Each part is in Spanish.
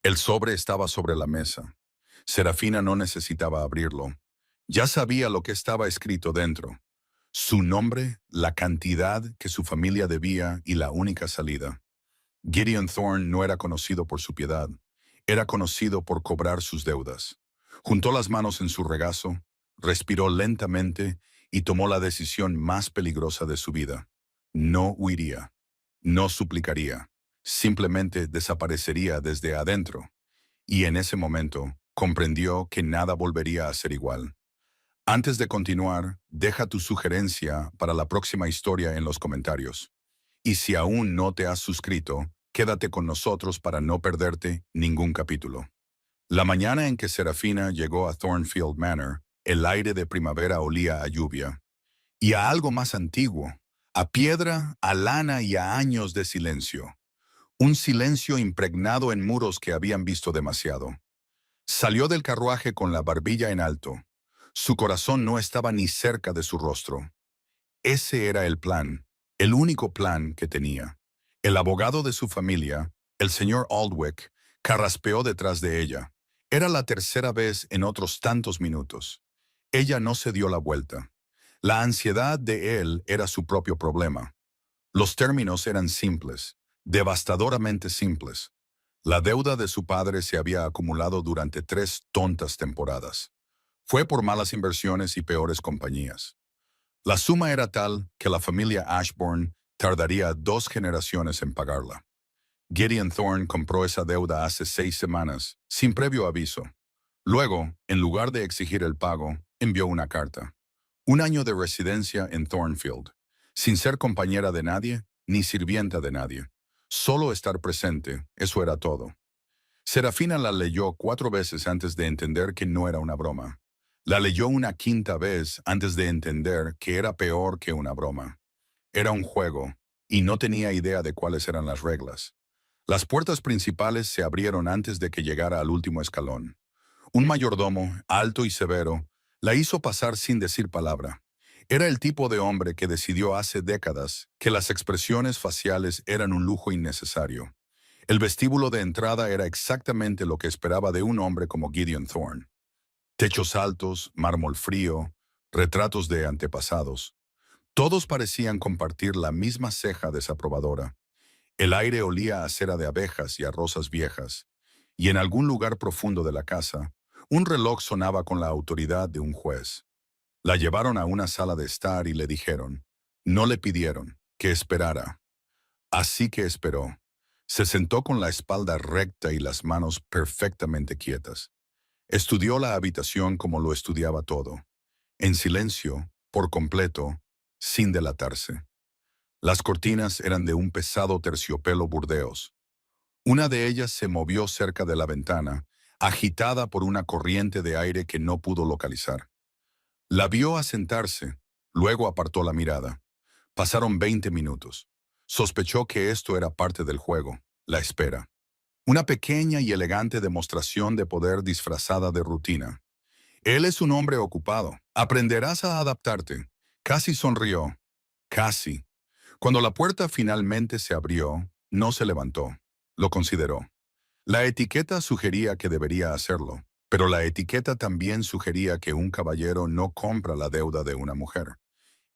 El sobre estaba sobre la mesa. Serafina no necesitaba abrirlo. Ya sabía lo que estaba escrito dentro. Su nombre, la cantidad que su familia debía y la única salida. Gideon Thorne no era conocido por su piedad. Era conocido por cobrar sus deudas. Juntó las manos en su regazo, respiró lentamente y tomó la decisión más peligrosa de su vida. No huiría. No suplicaría. Simplemente desaparecería desde adentro. Y en ese momento comprendió que nada volvería a ser igual. Antes de continuar, deja tu sugerencia para la próxima historia en los comentarios. Y si aún no te has suscrito, quédate con nosotros para no perderte ningún capítulo. La mañana en que Serafina llegó a Thornfield Manor, el aire de primavera olía a lluvia. Y a algo más antiguo, a piedra, a lana y a años de silencio. Un silencio impregnado en muros que habían visto demasiado. Salió del carruaje con la barbilla en alto. Su corazón no estaba ni cerca de su rostro. Ese era el plan, el único plan que tenía. El abogado de su familia, el señor Aldwych, carraspeó detrás de ella. Era la tercera vez en otros tantos minutos. Ella no se dio la vuelta. La ansiedad de él era su propio problema. Los términos eran simples, devastadoramente simples. La deuda de su padre se había acumulado durante 3 tontas temporadas. Fue por malas inversiones y peores compañías. La suma era tal que la familia Ashbourne tardaría 2 generaciones en pagarla. Gideon Thorne compró esa deuda hace 6 semanas, sin previo aviso. Luego, en lugar de exigir el pago, envió una carta. 1 año de residencia en Thornfield, sin ser compañera de nadie, ni sirvienta de nadie. Solo estar presente, eso era todo. Serafina la leyó 4 veces antes de entender que no era una broma. La leyó una quinta vez antes de entender que era peor que una broma. Era un juego, y no tenía idea de cuáles eran las reglas. Las puertas principales se abrieron antes de que llegara al último escalón. Un mayordomo, alto y severo, la hizo pasar sin decir palabra. Era el tipo de hombre que decidió hace décadas que las expresiones faciales eran un lujo innecesario. El vestíbulo de entrada era exactamente lo que esperaba de un hombre como Gideon Thorne. Techos altos, mármol frío, retratos de antepasados. Todos parecían compartir la misma ceja desaprobadora. El aire olía a cera de abejas y a rosas viejas, y en algún lugar profundo de la casa, un reloj sonaba con la autoridad de un juez. La llevaron a una sala de estar y le dijeron, no le pidieron, que esperara. Así que esperó. Se sentó con la espalda recta y las manos perfectamente quietas. Estudió la habitación como lo estudiaba todo, en silencio, por completo, sin delatarse. Las cortinas eran de un pesado terciopelo burdeos. Una de ellas se movió cerca de la ventana, agitada por una corriente de aire que no pudo localizar. La vio asentarse, luego apartó la mirada. Pasaron 20 minutos. Sospechó que esto era parte del juego, la espera. Una pequeña y elegante demostración de poder disfrazada de rutina. Él es un hombre ocupado. Aprenderás a adaptarte. Casi sonrió. Casi. Cuando la puerta finalmente se abrió, no se levantó. Lo consideró. La etiqueta sugería que debería hacerlo, pero la etiqueta también sugería que un caballero no compra la deuda de una mujer,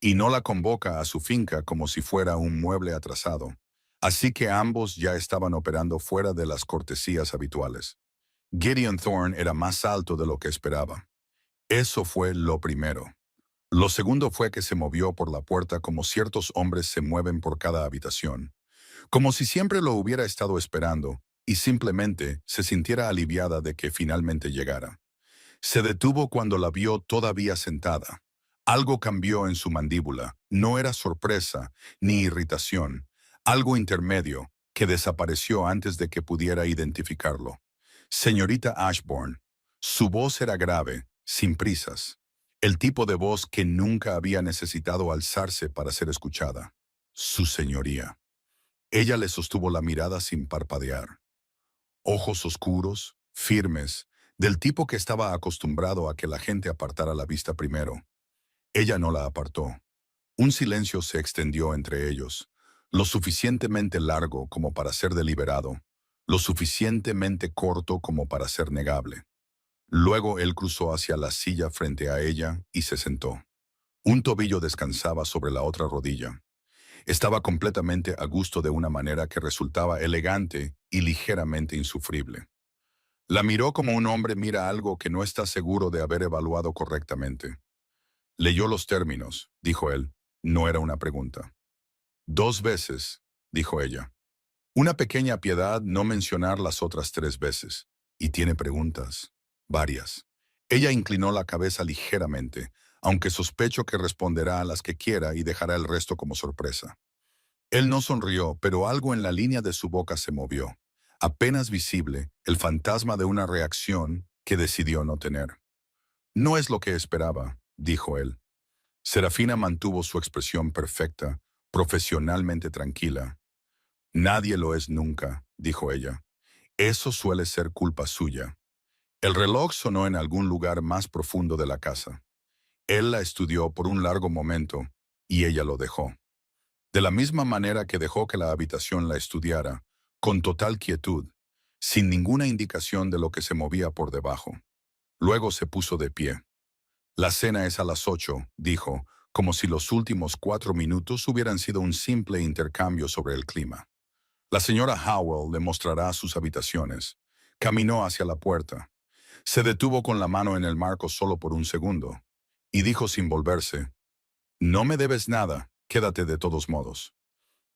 y no la convoca a su finca como si fuera un mueble atrasado. Así que ambos ya estaban operando fuera de las cortesías habituales. Gideon Thorne era más alto de lo que esperaba. Eso fue lo primero. Lo segundo fue que se movió por la puerta como ciertos hombres se mueven por cada habitación, como si siempre lo hubiera estado esperando y simplemente se sintiera aliviada de que finalmente llegara. Se detuvo cuando la vio todavía sentada. Algo cambió en su mandíbula. No era sorpresa ni irritación, algo intermedio que desapareció antes de que pudiera identificarlo. Señorita Ashbourne. Su voz era grave, sin prisas. El tipo de voz que nunca había necesitado alzarse para ser escuchada. Su señoría. Ella le sostuvo la mirada sin parpadear. Ojos oscuros, firmes, del tipo que estaba acostumbrado a que la gente apartara la vista primero. Ella no la apartó. Un silencio se extendió entre ellos, lo suficientemente largo como para ser deliberado, lo suficientemente corto como para ser negable. Luego él cruzó hacia la silla frente a ella y se sentó. Un tobillo descansaba sobre la otra rodilla. Estaba completamente a gusto de una manera que resultaba elegante y ligeramente insufrible. La miró como un hombre mira algo que no está seguro de haber evaluado correctamente. Leyó los términos, dijo él. No era una pregunta. 2 veces, dijo ella. Una pequeña piedad no mencionar las otras 3 veces. Y tiene preguntas. Varias. Ella inclinó la cabeza ligeramente, aunque sospecho que responderá a las que quiera y dejará el resto como sorpresa. Él no sonrió, pero algo en la línea de su boca se movió. Apenas visible, el fantasma de una reacción que decidió no tener. No es lo que esperaba, dijo él. Serafina mantuvo su expresión perfecta, profesionalmente tranquila. Nadie lo es nunca, dijo ella. Eso suele ser culpa suya. El reloj sonó en algún lugar más profundo de la casa. Él la estudió por un largo momento y ella lo dejó. De la misma manera que dejó que la habitación la estudiara, con total quietud, sin ninguna indicación de lo que se movía por debajo. Luego se puso de pie. La cena es a las 8, dijo, como si los últimos 4 minutos hubieran sido un simple intercambio sobre el clima. La señora Howell le mostrará sus habitaciones. Caminó hacia la puerta. Se detuvo con la mano en el marco solo por un segundo, y dijo sin volverse, «No me debes nada, quédate de todos modos».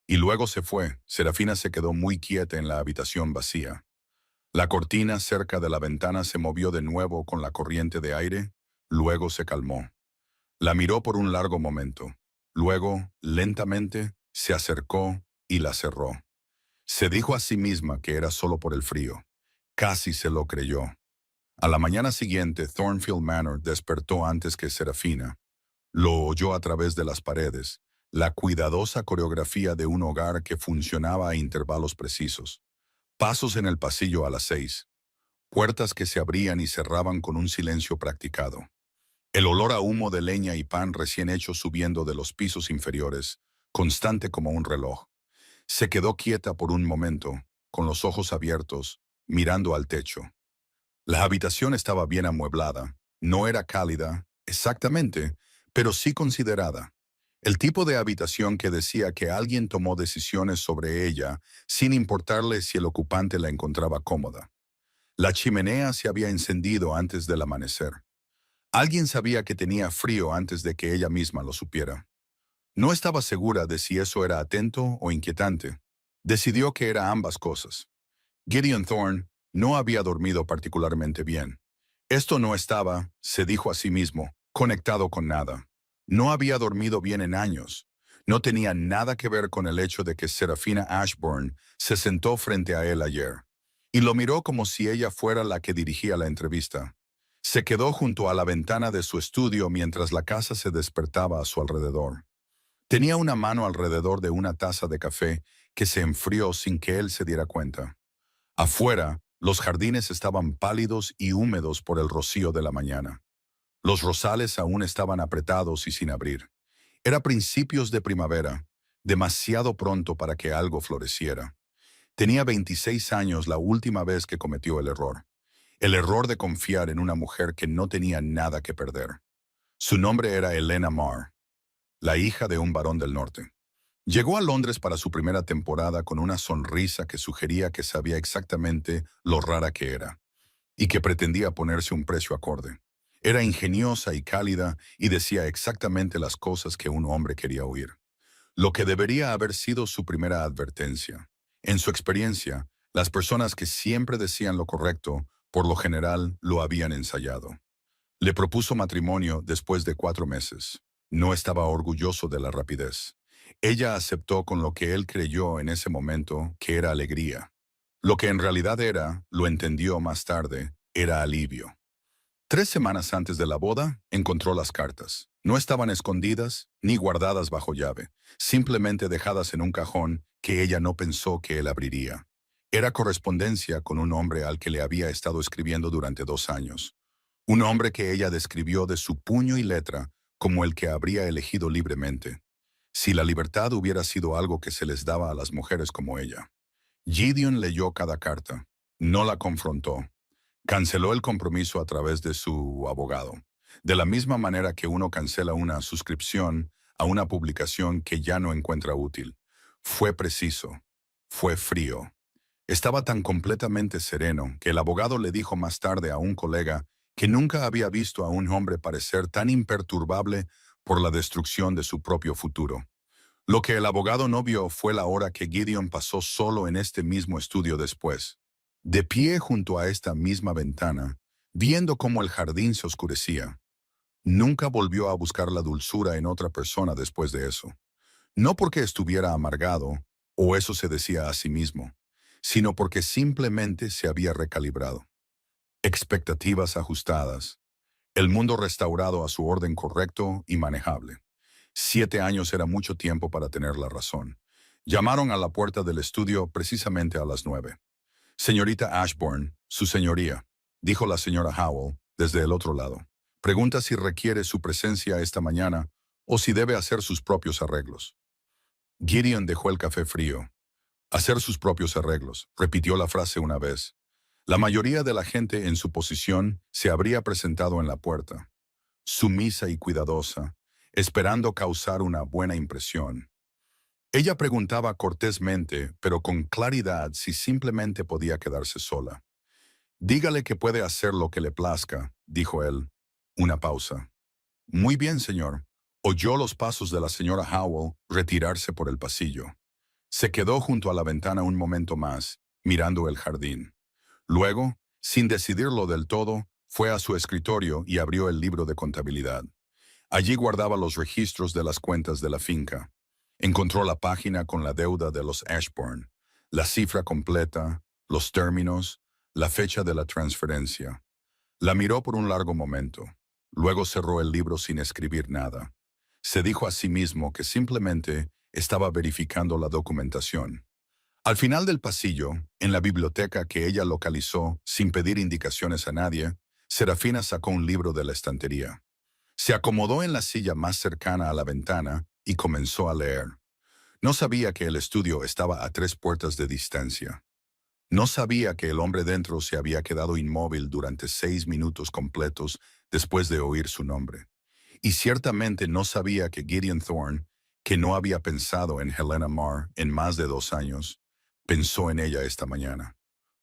Y luego se fue. Serafina se quedó muy quieta en la habitación vacía. La cortina cerca de la ventana se movió de nuevo con la corriente de aire, luego se calmó. La miró por un largo momento. Luego, lentamente, se acercó y la cerró. Se dijo a sí misma que era solo por el frío. Casi se lo creyó. A la mañana siguiente, Thornfield Manor despertó antes que Serafina. Lo oyó a través de las paredes, la cuidadosa coreografía de un hogar que funcionaba a intervalos precisos. Pasos en el pasillo a las 6. Puertas que se abrían y cerraban con un silencio practicado. El olor a humo de leña y pan recién hecho subiendo de los pisos inferiores, constante como un reloj. Se quedó quieta por un momento, con los ojos abiertos, mirando al techo. La habitación estaba bien amueblada. No era cálida, exactamente, pero sí considerada. El tipo de habitación que decía que alguien tomó decisiones sobre ella sin importarle si el ocupante la encontraba cómoda. La chimenea se había encendido antes del amanecer. Alguien sabía que tenía frío antes de que ella misma lo supiera. No estaba segura de si eso era atento o inquietante. Decidió que era ambas cosas. Gideon Thorne no había dormido particularmente bien. Esto no estaba, se dijo a sí mismo, conectado con nada. No había dormido bien en años. No tenía nada que ver con el hecho de que Serafina Ashburn se sentó frente a él ayer. Y lo miró como si ella fuera la que dirigía la entrevista. Se quedó junto a la ventana de su estudio mientras la casa se despertaba a su alrededor. Tenía una mano alrededor de una taza de café que se enfrió sin que él se diera cuenta. Afuera, los jardines estaban pálidos y húmedos por el rocío de la mañana. Los rosales aún estaban apretados y sin abrir. Era principios de primavera, demasiado pronto para que algo floreciera. Tenía 26 años la última vez que cometió el error. El error de confiar en una mujer que no tenía nada que perder. Su nombre era Elena Marr, la hija de un varón del norte. Llegó a Londres para su primera temporada con una sonrisa que sugería que sabía exactamente lo rara que era, y que pretendía ponerse un precio acorde. Era ingeniosa y cálida y decía exactamente las cosas que un hombre quería oír. Lo que debería haber sido su primera advertencia. En su experiencia, las personas que siempre decían lo correcto, por lo general, lo habían ensayado. Le propuso matrimonio después de 4 meses. No estaba orgulloso de la rapidez. Ella aceptó con lo que él creyó en ese momento que era alegría. Lo que en realidad era, lo entendió más tarde, era alivio. 3 semanas antes de la boda, encontró las cartas. No estaban escondidas ni guardadas bajo llave, simplemente dejadas en un cajón que ella no pensó que él abriría. Era correspondencia con un hombre al que le había estado escribiendo durante 2 años. Un hombre que ella describió de su puño y letra como el que habría elegido libremente. Si la libertad hubiera sido algo que se les daba a las mujeres como ella. Gideon leyó cada carta. No la confrontó. Canceló el compromiso a través de su abogado. De la misma manera que uno cancela una suscripción a una publicación que ya no encuentra útil. Fue preciso. Fue frío. Estaba tan completamente sereno que el abogado le dijo más tarde a un colega que nunca había visto a un hombre parecer tan imperturbable por la destrucción de su propio futuro. Lo que el abogado no vio fue la hora que Gideon pasó solo en este mismo estudio después. De pie junto a esta misma ventana, viendo cómo el jardín se oscurecía. Nunca volvió a buscar la dulzura en otra persona después de eso. No porque estuviera amargado, o eso se decía a sí mismo, sino porque simplemente se había recalibrado. Expectativas ajustadas. El mundo restaurado a su orden correcto y manejable. 7 años era mucho tiempo para tener la razón. Llamaron a la puerta del estudio precisamente a las 9. Señorita Ashburn, su señoría, dijo la señora Howell desde el otro lado. Pregunta si requiere su presencia esta mañana o si debe hacer sus propios arreglos. Gideon dejó el café frío. Hacer sus propios arreglos, repitió la frase una vez. La mayoría de la gente en su posición se habría presentado en la puerta, sumisa y cuidadosa, esperando causar una buena impresión. Ella preguntaba cortésmente, pero con claridad, si simplemente podía quedarse sola. Dígale que puede hacer lo que le plazca, dijo él. Una pausa. Muy bien, señor. Oyó los pasos de la señora Howell retirarse por el pasillo. Se quedó junto a la ventana un momento más, mirando el jardín. Luego, sin decidirlo del todo, fue a su escritorio y abrió el libro de contabilidad. Allí guardaba los registros de las cuentas de la finca. Encontró la página con la deuda de los Ashburn, la cifra completa, los términos, la fecha de la transferencia. La miró por un largo momento. Luego cerró el libro sin escribir nada. Se dijo a sí mismo que simplemente estaba verificando la documentación. Al final del pasillo, en la biblioteca que ella localizó sin pedir indicaciones a nadie, Serafina sacó un libro de la estantería. Se acomodó en la silla más cercana a la ventana y comenzó a leer. No sabía que el estudio estaba a 3 puertas de distancia. No sabía que el hombre dentro se había quedado inmóvil durante 6 minutos completos después de oír su nombre. Y ciertamente no sabía que Gideon Thorne, que no había pensado en Helena Marr en más de 2 años, pensó en ella esta mañana.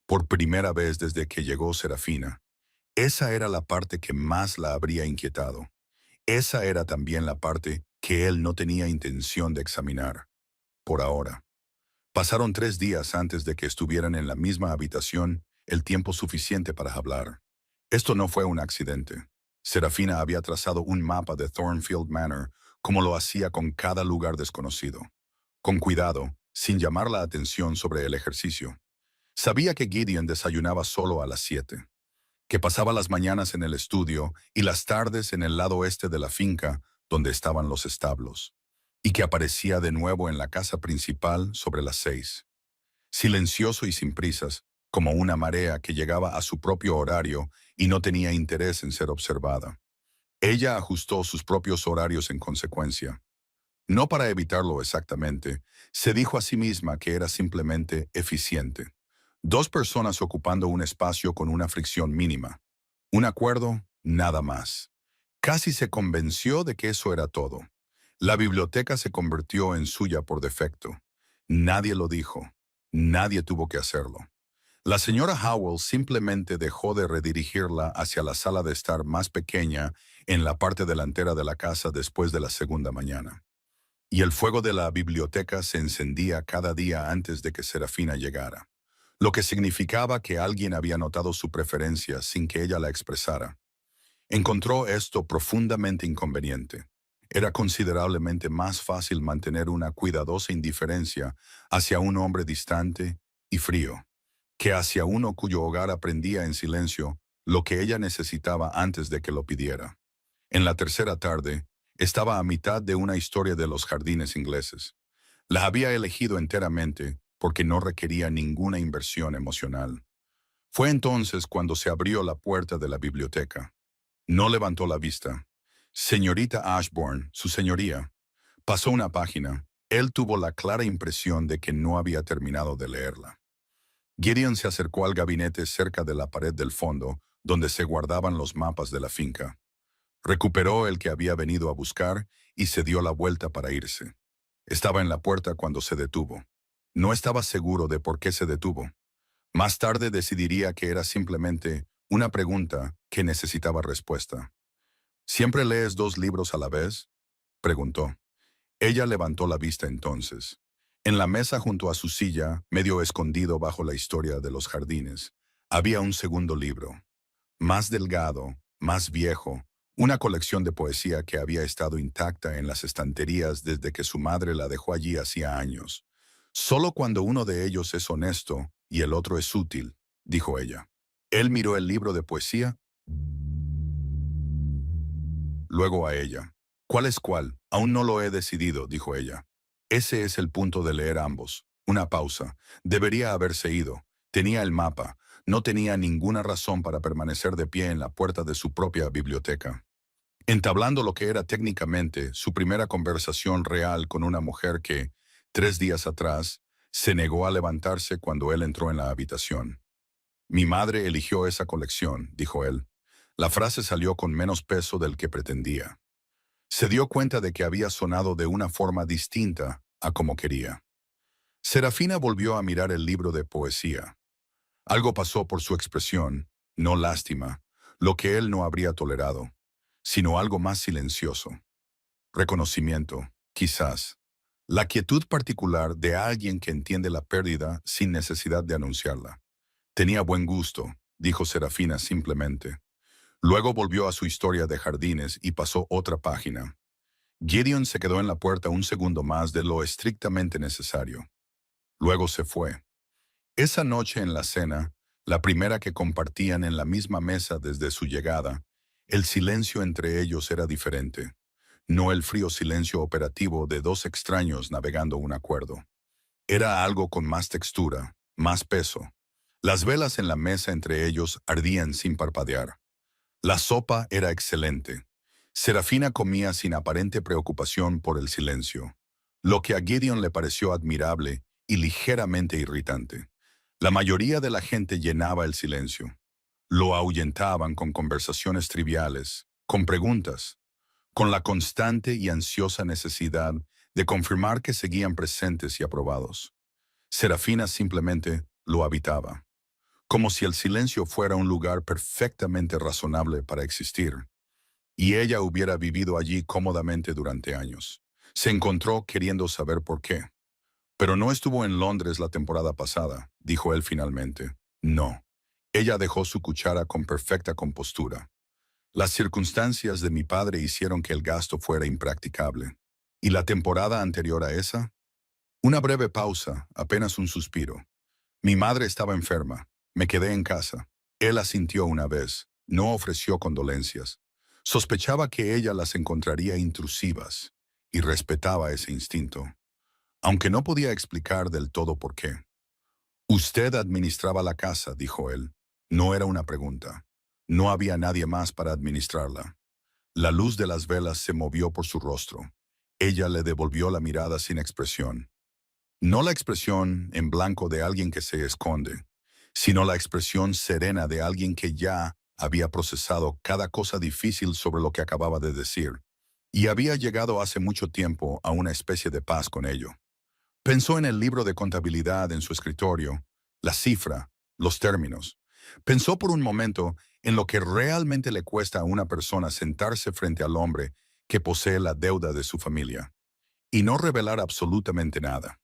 Por primera vez desde que llegó Serafina. Esa era la parte que más la habría inquietado. Esa era también la parte que él no tenía intención de examinar. Por ahora. Pasaron 3 días antes de que estuvieran en la misma habitación, el tiempo suficiente para hablar. Esto no fue un accidente. Serafina había trazado un mapa de Thornfield Manor, como lo hacía con cada lugar desconocido. Con cuidado, sin llamar la atención sobre el ejercicio. Sabía que Gideon desayunaba solo a las 7, que pasaba las mañanas en el estudio y las tardes en el lado este de la finca, donde estaban los establos, y que aparecía de nuevo en la casa principal sobre las 6. Silencioso y sin prisas, como una marea que llegaba a su propio horario y no tenía interés en ser observada. Ella ajustó sus propios horarios en consecuencia. No para evitarlo exactamente, se dijo a sí misma que era simplemente eficiente. 2 personas ocupando un espacio con una fricción mínima. Un acuerdo, nada más. Casi se convenció de que eso era todo. La biblioteca se convirtió en suya por defecto. Nadie lo dijo. Nadie tuvo que hacerlo. La señora Howell simplemente dejó de redirigirla hacia la sala de estar más pequeña en la parte delantera de la casa después de la segunda mañana. Y el fuego de la biblioteca se encendía cada día antes de que Serafina llegara, lo que significaba que alguien había notado su preferencia sin que ella la expresara. Encontró esto profundamente inconveniente. Era considerablemente más fácil mantener una cuidadosa indiferencia hacia un hombre distante y frío, que hacia uno cuyo hogar aprendía en silencio lo que ella necesitaba antes de que lo pidiera. En la tercera tarde, estaba a mitad de una historia de los jardines ingleses. La había elegido enteramente porque no requería ninguna inversión emocional. Fue entonces cuando se abrió la puerta de la biblioteca. No levantó la vista. Señorita Ashburn, su señoría. Pasó una página. Él tuvo la clara impresión de que no había terminado de leerla. Gideon se acercó al gabinete cerca de la pared del fondo, donde se guardaban los mapas de la finca. Recuperó el que había venido a buscar y se dio la vuelta para irse. Estaba en la puerta cuando se detuvo. No estaba seguro de por qué se detuvo. Más tarde decidiría que era simplemente una pregunta que necesitaba respuesta. ¿Siempre lees 2 libros a la vez?, preguntó. Ella levantó la vista entonces. En la mesa junto a su silla, medio escondido bajo la historia de los jardines, había un segundo libro, más delgado, más viejo, una colección de poesía que había estado intacta en las estanterías desde que su madre la dejó allí hacía años. Solo cuando uno de ellos es honesto y el otro es útil, dijo ella. Él miró el libro de poesía, luego a ella. ¿Cuál es cuál? Aún no lo he decidido, dijo ella. Ese es el punto de leer ambos. Una pausa. Debería haberse ido. Tenía el mapa. No tenía ninguna razón para permanecer de pie en la puerta de su propia biblioteca, entablando lo que era técnicamente su primera conversación real con una mujer que, 3 días atrás, se negó a levantarse cuando él entró en la habitación. Mi madre eligió esa colección, dijo él. La frase salió con menos peso del que pretendía. Se dio cuenta de que había sonado de una forma distinta a como quería. Serafina volvió a mirar el libro de poesía. Algo pasó por su expresión, no lástima, lo que él no habría tolerado, sino algo más silencioso. Reconocimiento, quizás. La quietud particular de alguien que entiende la pérdida sin necesidad de anunciarla. Tenía buen gusto, dijo Serafina simplemente. Luego volvió a su historia de jardines y pasó otra página. Gideon se quedó en la puerta un segundo más de lo estrictamente necesario. Luego se fue. Esa noche en la cena, la primera que compartían en la misma mesa desde su llegada, el silencio entre ellos era diferente. No el frío silencio operativo de 2 extraños navegando un acuerdo. Era algo con más textura, más peso. Las velas en la mesa entre ellos ardían sin parpadear. La sopa era excelente. Serafina comía sin aparente preocupación por el silencio, lo que a Gideon le pareció admirable y ligeramente irritante. La mayoría de la gente llenaba el silencio. Lo ahuyentaban con conversaciones triviales, con preguntas, con la constante y ansiosa necesidad de confirmar que seguían presentes y aprobados. Serafina simplemente lo habitaba, como si el silencio fuera un lugar perfectamente razonable para existir, y ella hubiera vivido allí cómodamente durante años. Se encontró queriendo saber por qué. Pero no estuvo en Londres la temporada pasada, dijo él finalmente. No. Ella dejó su cuchara con perfecta compostura. Las circunstancias de mi padre hicieron que el gasto fuera impracticable. ¿Y la temporada anterior a esa? Una breve pausa, apenas un suspiro. Mi madre estaba enferma. Me quedé en casa. Él asintió una vez. No ofreció condolencias. Sospechaba que ella las encontraría intrusivas y respetaba ese instinto, aunque no podía explicar del todo por qué. Usted administraba la casa, dijo él. No era una pregunta. No había nadie más para administrarla. La luz de las velas se movió por su rostro. Ella le devolvió la mirada sin expresión. No la expresión en blanco de alguien que se esconde, sino la expresión serena de alguien que ya había procesado cada cosa difícil sobre lo que acababa de decir, y había llegado hace mucho tiempo a una especie de paz con ello. Pensó en el libro de contabilidad en su escritorio, la cifra, los términos. Pensó por un momento en lo que realmente le cuesta a una persona sentarse frente al hombre que posee la deuda de su familia y no revelar absolutamente nada.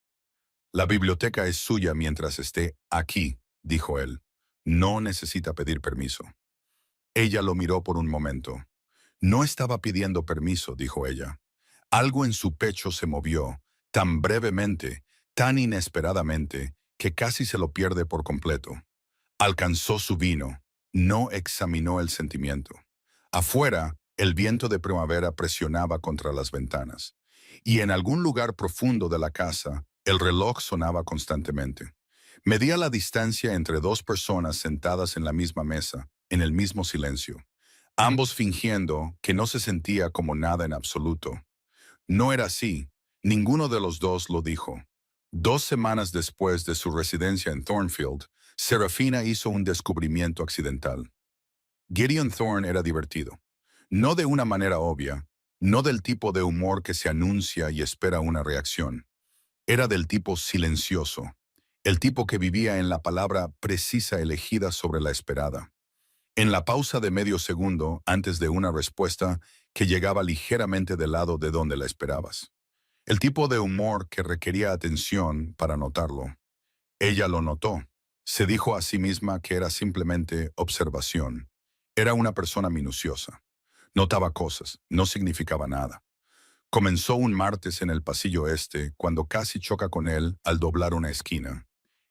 La biblioteca es suya mientras esté aquí, dijo él. No necesita pedir permiso. Ella lo miró por un momento. No estaba pidiendo permiso, dijo ella. Algo en su pecho se movió, tan brevemente, tan inesperadamente, que casi se lo pierde por completo. Alcanzó su vino, no examinó el sentimiento. Afuera, el viento de primavera presionaba contra las ventanas, y en algún lugar profundo de la casa, el reloj sonaba constantemente. Medía la distancia entre 2 personas sentadas en la misma mesa, en el mismo silencio, ambos fingiendo que no se sentía como nada en absoluto. No era así. Ninguno de los dos lo dijo. 2 semanas después de su residencia en Thornfield, Serafina hizo un descubrimiento accidental. Gideon Thorne era divertido. No de una manera obvia, no del tipo de humor que se anuncia y espera una reacción. Era del tipo silencioso, el tipo que vivía en la palabra precisa elegida sobre la esperada. En la pausa de medio segundo antes de una respuesta que llegaba ligeramente del lado de donde la esperabas. El tipo de humor que requería atención para notarlo. Ella lo notó. Se dijo a sí misma que era simplemente observación. Era una persona minuciosa. Notaba cosas, no significaba nada. Comenzó un martes en el pasillo este, cuando casi choca con él al doblar una esquina.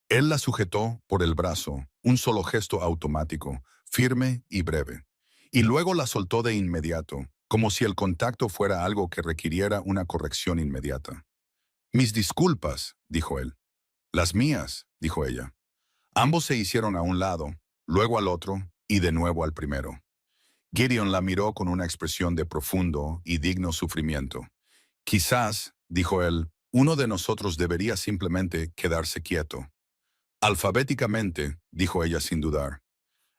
Él la sujetó por el brazo, un solo gesto automático, firme y breve. Y luego la soltó de inmediato, como si el contacto fuera algo que requiriera una corrección inmediata. Mis disculpas, dijo él. Las mías, dijo ella. Ambos se hicieron a un lado, luego al otro y de nuevo al primero. Gideon la miró con una expresión de profundo y digno sufrimiento. Quizás, dijo él, uno de nosotros debería simplemente quedarse quieto. Alfabéticamente, dijo ella sin dudar.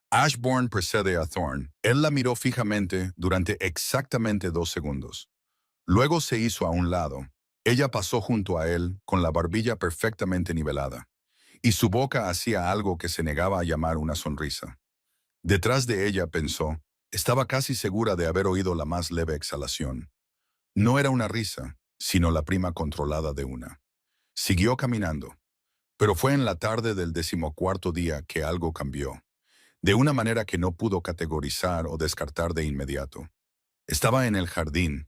Ashbourne precede a Thorne. Él la miró fijamente durante exactamente 2 segundos. Luego se hizo a un lado. Ella pasó junto a él con la barbilla perfectamente nivelada, y su boca hacía algo que se negaba a llamar una sonrisa. Detrás de ella, pensó, estaba casi segura de haber oído la más leve exhalación. No era una risa, sino la prima controlada de una. Siguió caminando, pero fue en la tarde del 14º día que algo cambió, de una manera que no pudo categorizar o descartar de inmediato. Estaba en el jardín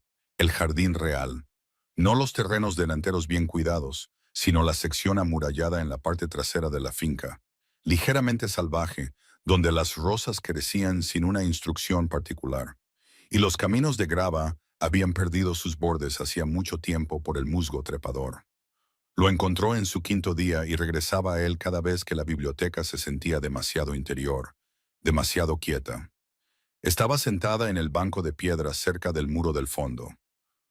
real, no los terrenos delanteros bien cuidados, sino la sección amurallada en la parte trasera de la finca, ligeramente salvaje, donde las rosas crecían sin una instrucción particular, y los caminos de grava habían perdido sus bordes hacía mucho tiempo por el musgo trepador. Lo encontró en su 5.º día y regresaba a él cada vez que la biblioteca se sentía demasiado interior, demasiado quieta. Estaba sentada en el banco de piedra cerca del muro del fondo.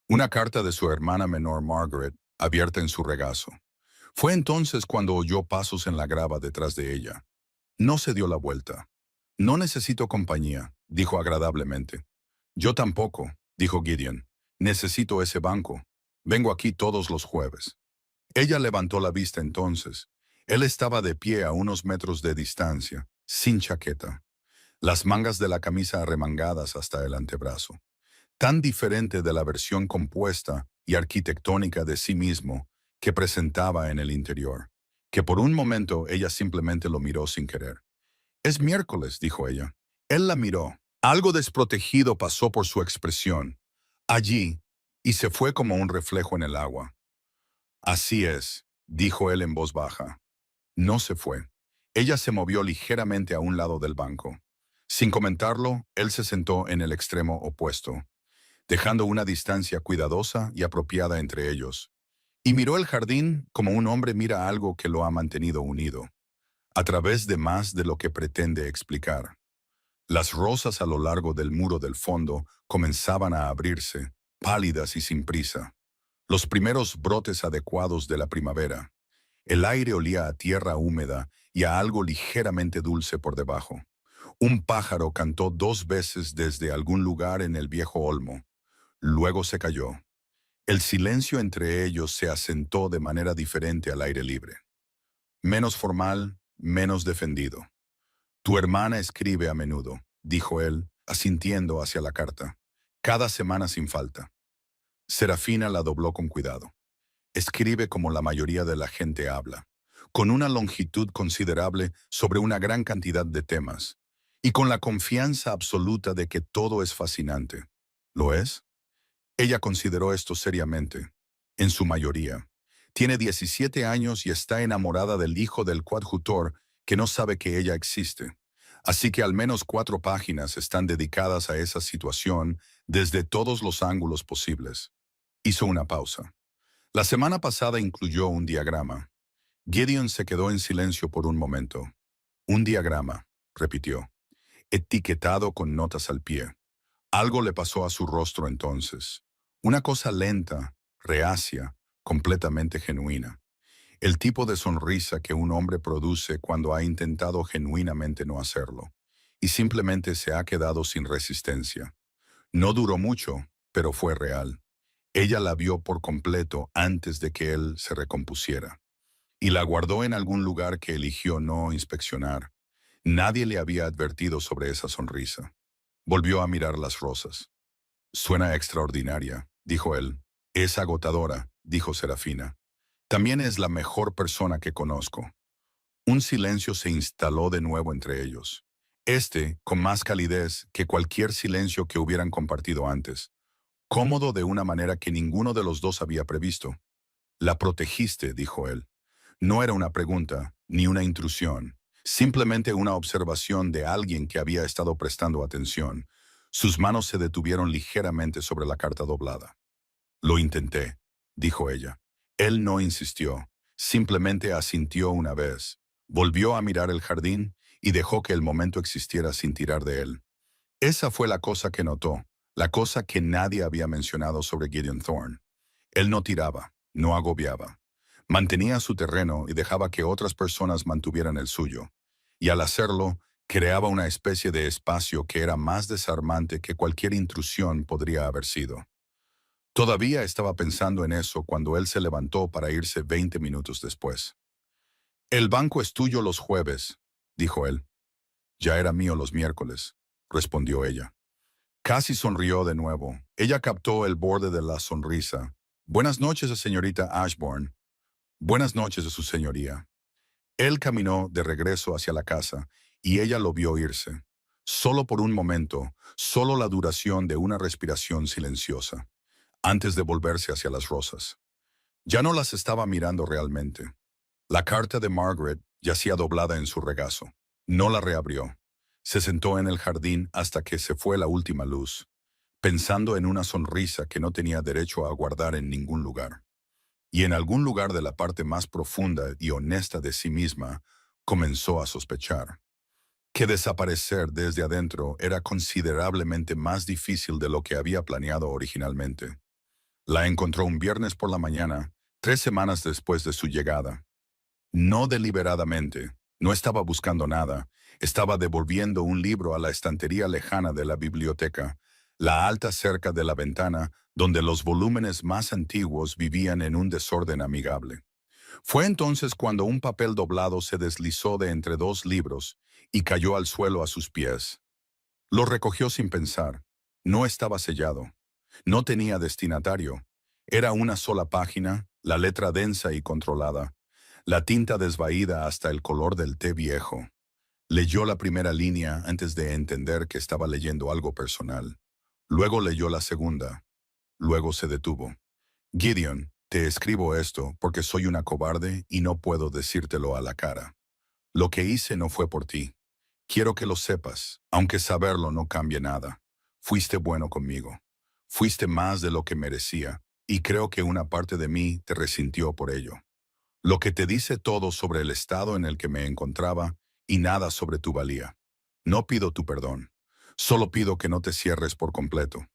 Una carta de su hermana menor Margaret, abierta en su regazo. Fue entonces cuando oyó pasos en la grava detrás de ella. No se dio la vuelta. No necesito compañía, dijo agradablemente. Yo tampoco, dijo Gideon. Necesito ese banco. Vengo aquí todos los jueves. Ella levantó la vista entonces. Él estaba de pie a unos metros de distancia, sin chaqueta, las mangas de la camisa arremangadas hasta el antebrazo. Tan diferente de la versión compuesta y arquitectónica de sí mismo que presentaba en el interior, que por un momento ella simplemente lo miró sin querer. Es miércoles, dijo ella. Él la miró. Algo desprotegido pasó por su expresión, allí, y se fue como un reflejo en el agua. Así es, dijo él en voz baja. No se fue. Ella se movió ligeramente a un lado del banco. Sin comentarlo, él se sentó en el extremo opuesto, dejando una distancia cuidadosa y apropiada entre ellos, y miró el jardín como un hombre mira algo que lo ha mantenido unido, a través de más de lo que pretende explicar. Las rosas a lo largo del muro del fondo comenzaban a abrirse, pálidas y sin prisa. Los primeros brotes adecuados de la primavera. El aire olía a tierra húmeda y a algo ligeramente dulce por debajo. Un pájaro cantó 2 veces desde algún lugar en el viejo olmo. Luego se calló. El silencio entre ellos se asentó de manera diferente al aire libre. Menos formal, menos defendido. Tu hermana escribe a menudo, dijo él, asintiendo hacia la carta. Cada semana sin falta. Serafina la dobló con cuidado. Escribe como la mayoría de la gente habla, con una longitud considerable sobre una gran cantidad de temas, y con la confianza absoluta de que todo es fascinante. ¿Lo es? Ella consideró esto seriamente. En su mayoría. Tiene 17 años y está enamorada del hijo del coadjutor que no sabe que ella existe. Así que al menos 4 páginas están dedicadas a esa situación desde todos los ángulos posibles. Hizo una pausa. La semana pasada incluyó un diagrama. Gideon se quedó en silencio por un momento. Un diagrama, repitió, etiquetado con notas al pie. Algo le pasó a su rostro entonces. Una cosa lenta, reacia, completamente genuina. El tipo de sonrisa que un hombre produce cuando ha intentado genuinamente no hacerlo, y simplemente se ha quedado sin resistencia. No duró mucho, pero fue real. Ella la vio por completo antes de que él se recompusiera, y la guardó en algún lugar que eligió no inspeccionar. Nadie le había advertido sobre esa sonrisa. Volvió a mirar las rosas. Suena extraordinaria, dijo él. Es agotadora, dijo Serafina. También es la mejor persona que conozco. Un silencio se instaló de nuevo entre ellos. Con más calidez que cualquier silencio que hubieran compartido antes. Cómodo de una manera que ninguno de los dos había previsto. La protegiste, dijo él. No era una pregunta, ni una intrusión. Simplemente una observación de alguien que había estado prestando atención. Sus manos se detuvieron ligeramente sobre la carta doblada. Lo intenté, dijo ella. Él no insistió, simplemente asintió una vez. Volvió a mirar el jardín y dejó que el momento existiera sin tirar de él. Esa fue la cosa que notó, la cosa que nadie había mencionado sobre Gideon Thorne. Él no tiraba, no agobiaba. Mantenía su terreno y dejaba que otras personas mantuvieran el suyo. Y al hacerlo, creaba una especie de espacio que era más desarmante que cualquier intrusión podría haber sido. Todavía estaba pensando en eso cuando él se levantó para irse 20 minutos después. El banco es tuyo los jueves, dijo él. Ya era mío los miércoles, respondió ella. Casi sonrió de nuevo. Ella captó el borde de la sonrisa. Buenas noches, señorita Ashbourne. Buenas noches, su señoría. Él caminó de regreso hacia la casa y ella lo vio irse. Solo por un momento, solo la duración de una respiración silenciosa, antes de volverse hacia las rosas. Ya no las estaba mirando realmente. La carta de Margaret yacía doblada en su regazo. No la reabrió. Se sentó en el jardín hasta que se fue la última luz, pensando en una sonrisa que no tenía derecho a guardar en ningún lugar. Y en algún lugar de la parte más profunda y honesta de sí misma, comenzó a sospechar que desaparecer desde adentro era considerablemente más difícil de lo que había planeado originalmente. La encontró un viernes por la mañana, 3 semanas después de su llegada. No deliberadamente, no estaba buscando nada, estaba devolviendo un libro a la estantería lejana de la biblioteca, la alta cerca de la ventana, donde los volúmenes más antiguos vivían en un desorden amigable. Fue entonces cuando un papel doblado se deslizó de entre dos libros y cayó al suelo a sus pies. Lo recogió sin pensar. No estaba sellado. No tenía destinatario. Era una sola página, la letra densa y controlada, la tinta desvaída hasta el color del té viejo. Leyó la primera línea antes de entender que estaba leyendo algo personal. Luego leyó la segunda. Luego se detuvo. Gideon, te escribo esto porque soy una cobarde y no puedo decírtelo a la cara. Lo que hice no fue por ti. Quiero que lo sepas, aunque saberlo no cambie nada. Fuiste bueno conmigo. Fuiste más de lo que merecía, y creo que una parte de mí te resintió por ello. Lo que te dice todo sobre el estado en el que me encontraba y nada sobre tu valía. No pido tu perdón. Solo pido que no te cierres por completo.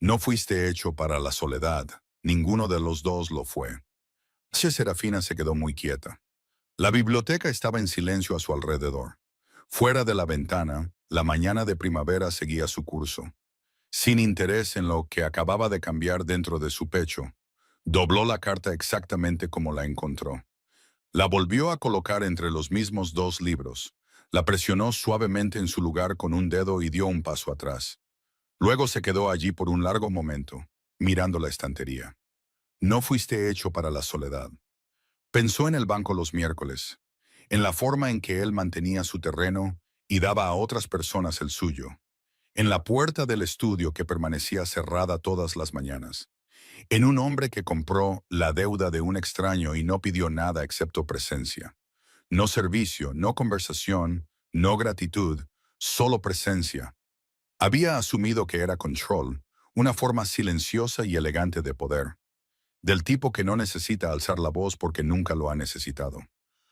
No fuiste hecho para la soledad. Ninguno de los dos lo fue. Serafina se quedó muy quieta. La biblioteca estaba en silencio a su alrededor. Fuera de la ventana, la mañana de primavera seguía su curso. Sin interés en lo que acababa de cambiar dentro de su pecho, dobló la carta exactamente como la encontró. La volvió a colocar entre los mismos dos libros. La presionó suavemente en su lugar con un dedo y dio un paso atrás. Luego se quedó allí por un largo momento, mirando la estantería. No fuiste hecho para la soledad. Pensó en el banco los miércoles, en la forma en que él mantenía su terreno y daba a otras personas el suyo, en la puerta del estudio que permanecía cerrada todas las mañanas, en un hombre que compró la deuda de un extraño y no pidió nada excepto presencia. No servicio, no conversación, no gratitud, solo presencia. Había asumido que era control, una forma silenciosa y elegante de poder, del tipo que no necesita alzar la voz porque nunca lo ha necesitado.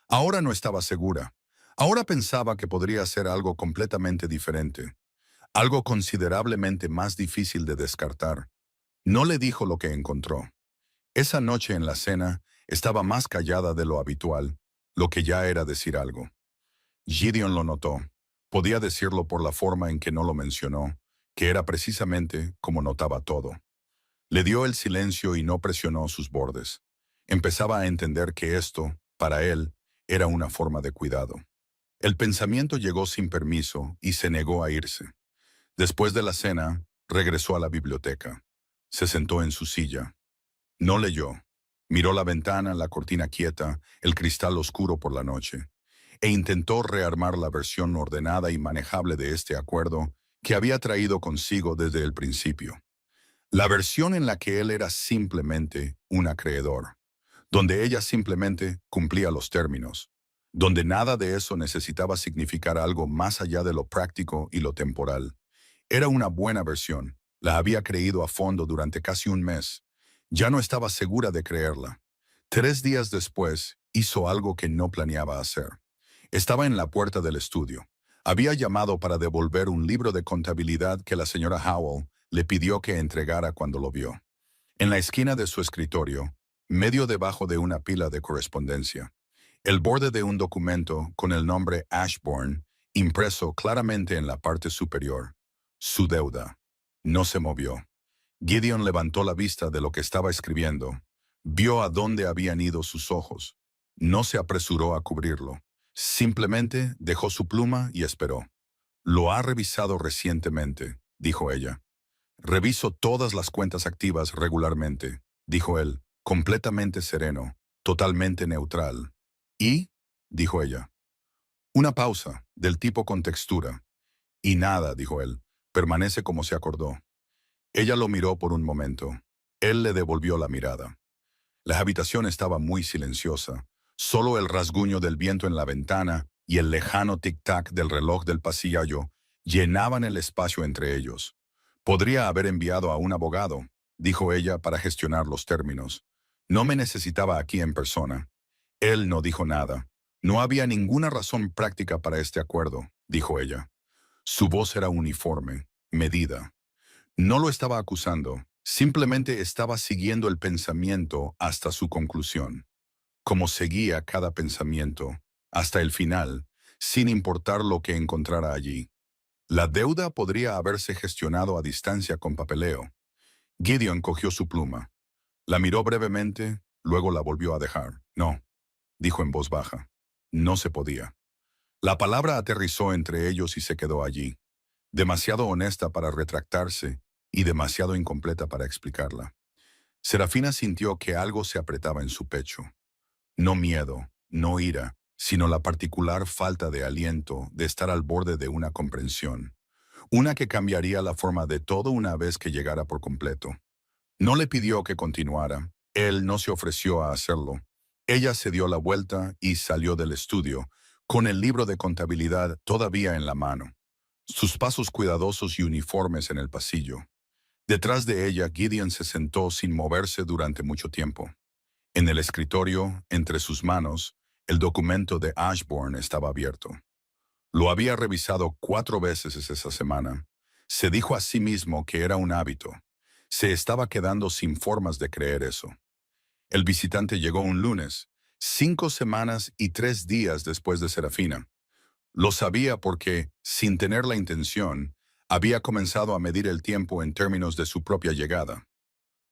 Ahora no estaba segura. Ahora pensaba que podría ser algo completamente diferente, algo considerablemente más difícil de descartar. No le dijo lo que encontró. Esa noche en la cena, Estaba más callada de lo habitual, lo que ya era decir algo. Gideon lo notó. Podía decirlo por la forma en que no lo mencionó, que era precisamente como notaba todo. Le dio el silencio y no presionó sus bordes. Empezaba a entender que esto, para él, era una forma de cuidado. El pensamiento llegó sin permiso y se negó a irse. Después de la cena, regresó a la biblioteca. Se sentó en su silla. No leyó. Miró la ventana, la cortina quieta, el cristal oscuro por la noche, e intentó rearmar la versión ordenada y manejable de este acuerdo que había traído consigo desde el principio. La versión en la que él era simplemente un acreedor, donde ella simplemente cumplía los términos, donde nada de eso necesitaba significar algo más allá de lo práctico y lo temporal. Era una buena versión. La había creído a fondo durante casi un mes. Ya no estaba segura de creerla. 3 días después, hizo algo que no planeaba hacer. Estaba en la puerta del estudio. Había llamado para devolver un libro de contabilidad que la señora Howell le pidió que entregara cuando lo vio. En la esquina de su escritorio, medio debajo de una pila de correspondencia, el borde de un documento con el nombre Ashburn, impreso claramente en la parte superior. Su deuda. No se movió. Gideon levantó la vista de lo que estaba escribiendo. Vio a dónde habían ido sus ojos. No se apresuró a cubrirlo. Simplemente dejó su pluma y esperó. Lo ha revisado recientemente, dijo ella. Reviso todas las cuentas activas regularmente, dijo él, completamente sereno, totalmente neutral. ¿Y? Dijo ella. Una pausa, del tipo con textura. Y nada, dijo él, permanece como se acordó. Ella lo miró por un momento. Él le devolvió la mirada. La habitación estaba muy silenciosa. Solo el rasguño del viento en la ventana y el lejano tic-tac del reloj del pasillo llenaban el espacio entre ellos. Podría haber enviado a un abogado, dijo ella, para gestionar los términos. No me necesitaba aquí en persona. Él no dijo nada. No había ninguna razón práctica para este acuerdo, dijo ella. Su voz era uniforme, medida. No lo estaba acusando, simplemente estaba siguiendo el pensamiento hasta su conclusión. Como seguía cada pensamiento, hasta el final, sin importar lo que encontrara allí. La deuda podría haberse gestionado a distancia con papeleo. Gideon cogió su pluma. La miró brevemente, luego la volvió a dejar. No, dijo en voz baja. No se podía. La palabra aterrizó entre ellos y se quedó allí, demasiado honesta para retractarse y demasiado incompleta para explicarla. Serafina sintió que algo se apretaba en su pecho. No miedo, no ira, sino la particular falta de aliento de estar al borde de una comprensión, una que cambiaría la forma de todo una vez que llegara por completo. No le pidió que continuara, él no se ofreció a hacerlo. Ella se dio la vuelta y salió del estudio, con el libro de contabilidad todavía en la mano, sus pasos cuidadosos y uniformes en el pasillo. Detrás de ella, Gideon se sentó sin moverse durante mucho tiempo. En el escritorio, entre sus manos, el documento de Ashburn estaba abierto. Lo había revisado 4 veces esa semana. Se dijo a sí mismo que era un hábito. Se estaba quedando sin formas de creer eso. El visitante llegó un lunes, 5 semanas y 3 días después de Serafina. Lo sabía porque, sin tener la intención, había comenzado a medir el tiempo en términos de su propia llegada,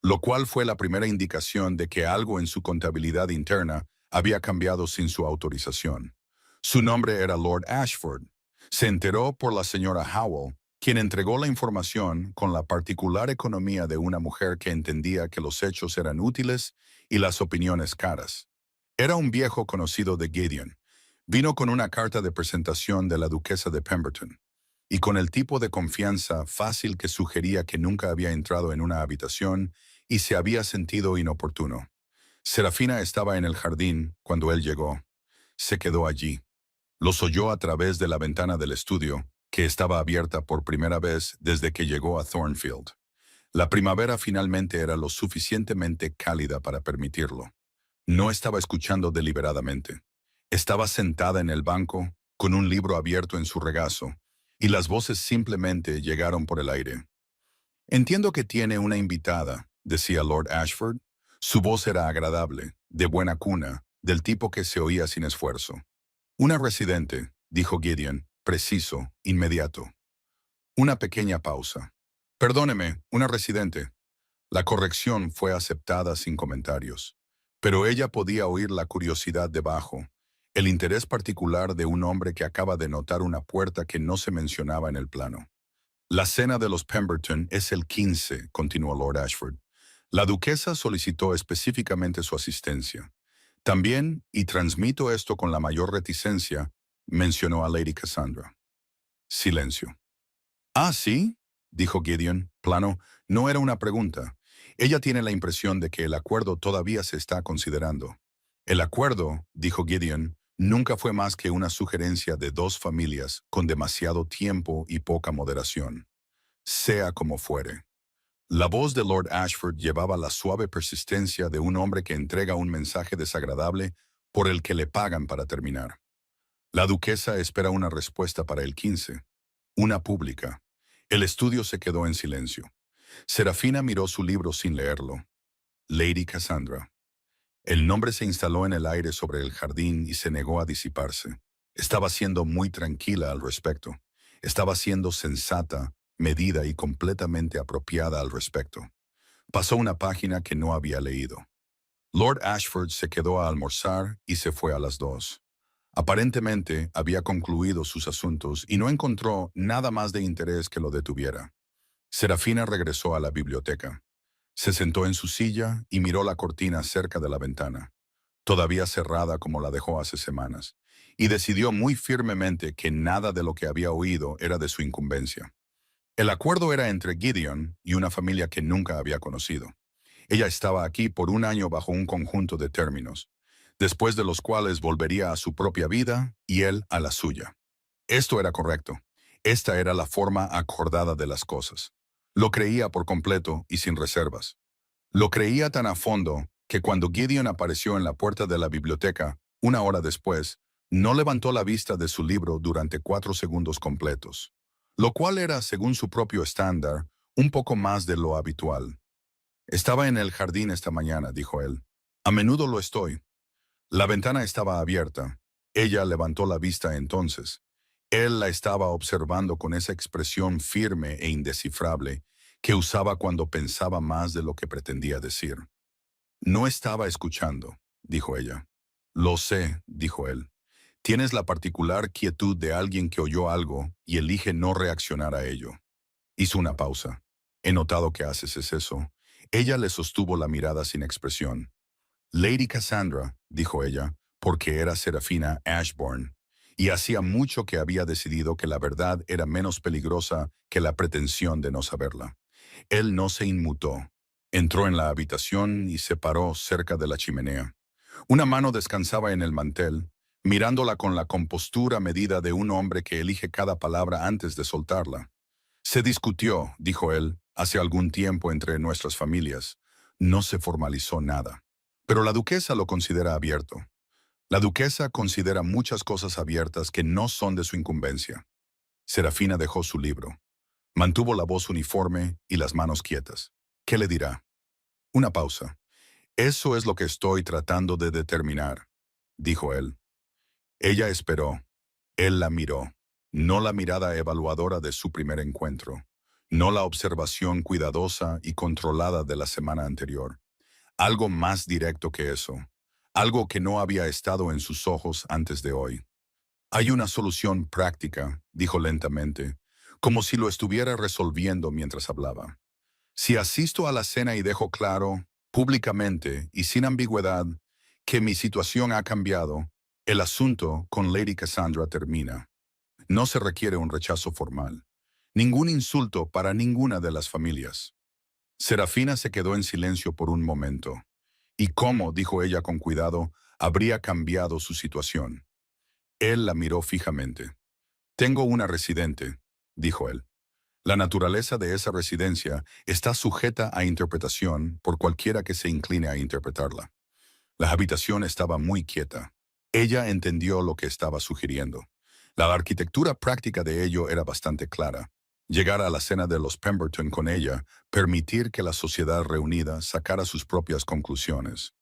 lo cual fue la primera indicación de que algo en su contabilidad interna había cambiado sin su autorización. Su nombre era Lord Ashford. Se enteró por la señora Howell, quien entregó la información con la particular economía de una mujer que entendía que los hechos eran útiles y las opiniones caras. Era un viejo conocido de Gideon. Vino con una carta de presentación de la duquesa de Pemberton, y con el tipo de confianza fácil que sugería que nunca había entrado en una habitación y se había sentido inoportuno. Serafina estaba en el jardín cuando él llegó. Se quedó allí. Los oyó a través de la ventana del estudio, que estaba abierta por primera vez desde que llegó a Thornfield. La primavera finalmente era lo suficientemente cálida para permitirlo. No estaba escuchando deliberadamente. Estaba sentada en el banco, con un libro abierto en su regazo, y las voces simplemente llegaron por el aire. Entiendo que tiene una invitada, decía Lord Ashford. Su voz era agradable, de buena cuna, del tipo que se oía sin esfuerzo. Una residente, dijo Gideon, preciso, inmediato. Una pequeña pausa. Perdóneme, una residente. La corrección fue aceptada sin comentarios. Pero ella podía oír la curiosidad debajo, el interés particular de un hombre que acaba de notar una puerta que no se mencionaba en el plano. La cena de los Pemberton es el 15, continuó Lord Ashford. La duquesa solicitó específicamente su asistencia. También, y transmito esto con la mayor reticencia, mencionó a Lady Cassandra. Silencio. Ah, ¿sí? Dijo Gideon, plano, no era una pregunta. Ella tiene la impresión de que el acuerdo todavía se está considerando. El acuerdo, dijo Gideon, nunca fue más que una sugerencia de dos familias con demasiado tiempo y poca moderación. Sea como fuere. La voz de Lord Ashford llevaba la suave persistencia de un hombre que entrega un mensaje desagradable por el que le pagan para terminar. La duquesa espera una respuesta para el 15. Una pública. El estudio se quedó en silencio. Serafina miró su libro sin leerlo. Lady Cassandra. El nombre se instaló en el aire sobre el jardín y se negó a disiparse. Estaba siendo muy tranquila al respecto. Estaba siendo sensata, medida y completamente apropiada al respecto. Pasó una página que no había leído. Lord Ashford se quedó a almorzar y se fue a las 2. Aparentemente había concluido sus asuntos y no encontró nada más de interés que lo detuviera. Serafina regresó a la biblioteca. Se sentó en su silla y miró la cortina cerca de la ventana, todavía cerrada como la dejó hace semanas, y decidió muy firmemente que nada de lo que había oído era de su incumbencia. El acuerdo era entre Gideon y una familia que nunca había conocido. Ella estaba aquí por un año bajo un conjunto de términos, después de los cuales volvería a su propia vida y él a la suya. Esto era correcto. Esta era la forma acordada de las cosas. Lo creía por completo y sin reservas. Lo creía tan a fondo que cuando Gideon apareció en la puerta de la biblioteca, una hora después, no levantó la vista de su libro durante 4 segundos completos, lo cual era, según su propio estándar, un poco más de lo habitual. Estaba en el jardín esta mañana, dijo él. A menudo lo estoy. La ventana estaba abierta. Ella levantó la vista entonces. Él la estaba observando con esa expresión firme e indescifrable que usaba cuando pensaba más de lo que pretendía decir. No estaba escuchando, dijo ella. Lo sé, dijo él. Tienes la particular quietud de alguien que oyó algo y elige no reaccionar a ello. Hizo una pausa. He notado que haces eso. Ella le sostuvo la mirada sin expresión. Lady Cassandra, dijo ella, porque era Serafina Ashbourne, y hacía mucho que había decidido que la verdad era menos peligrosa que la pretensión de no saberla. Él no se inmutó. Entró en la habitación y se paró cerca de la chimenea. Una mano descansaba en el mantel, mirándola con la compostura medida de un hombre que elige cada palabra antes de soltarla. Se discutió, dijo él, hace algún tiempo entre nuestras familias. No se formalizó nada. Pero la duquesa lo considera abierto. La duquesa considera muchas cosas abiertas que no son de su incumbencia. Serafina dejó su libro. Mantuvo la voz uniforme y las manos quietas. ¿Qué le dirá? Una pausa. Eso es lo que estoy tratando de determinar, dijo él. Ella esperó. Él la miró. No la mirada evaluadora de su primer encuentro. No la observación cuidadosa y controlada de la semana anterior. Algo más directo que eso. Algo que no había estado en sus ojos antes de hoy. Hay una solución práctica, dijo lentamente, como si lo estuviera resolviendo mientras hablaba. Si asisto a la cena y dejo claro, públicamente y sin ambigüedad, que mi situación ha cambiado, el asunto con Lady Cassandra termina. No se requiere un rechazo formal. Ningún insulto para ninguna de las familias. Serafina se quedó en silencio por un momento. ¿Y cómo, dijo ella con cuidado, habría cambiado su situación? Él la miró fijamente. Tengo una residente, dijo él. La naturaleza de esa residencia está sujeta a interpretación por cualquiera que se incline a interpretarla. La habitación estaba muy quieta. Ella entendió lo que estaba sugiriendo. La arquitectura práctica de ello era bastante clara. llegar a la cena de los Pemberton con ella, permitir que la sociedad reunida sacara sus propias conclusiones.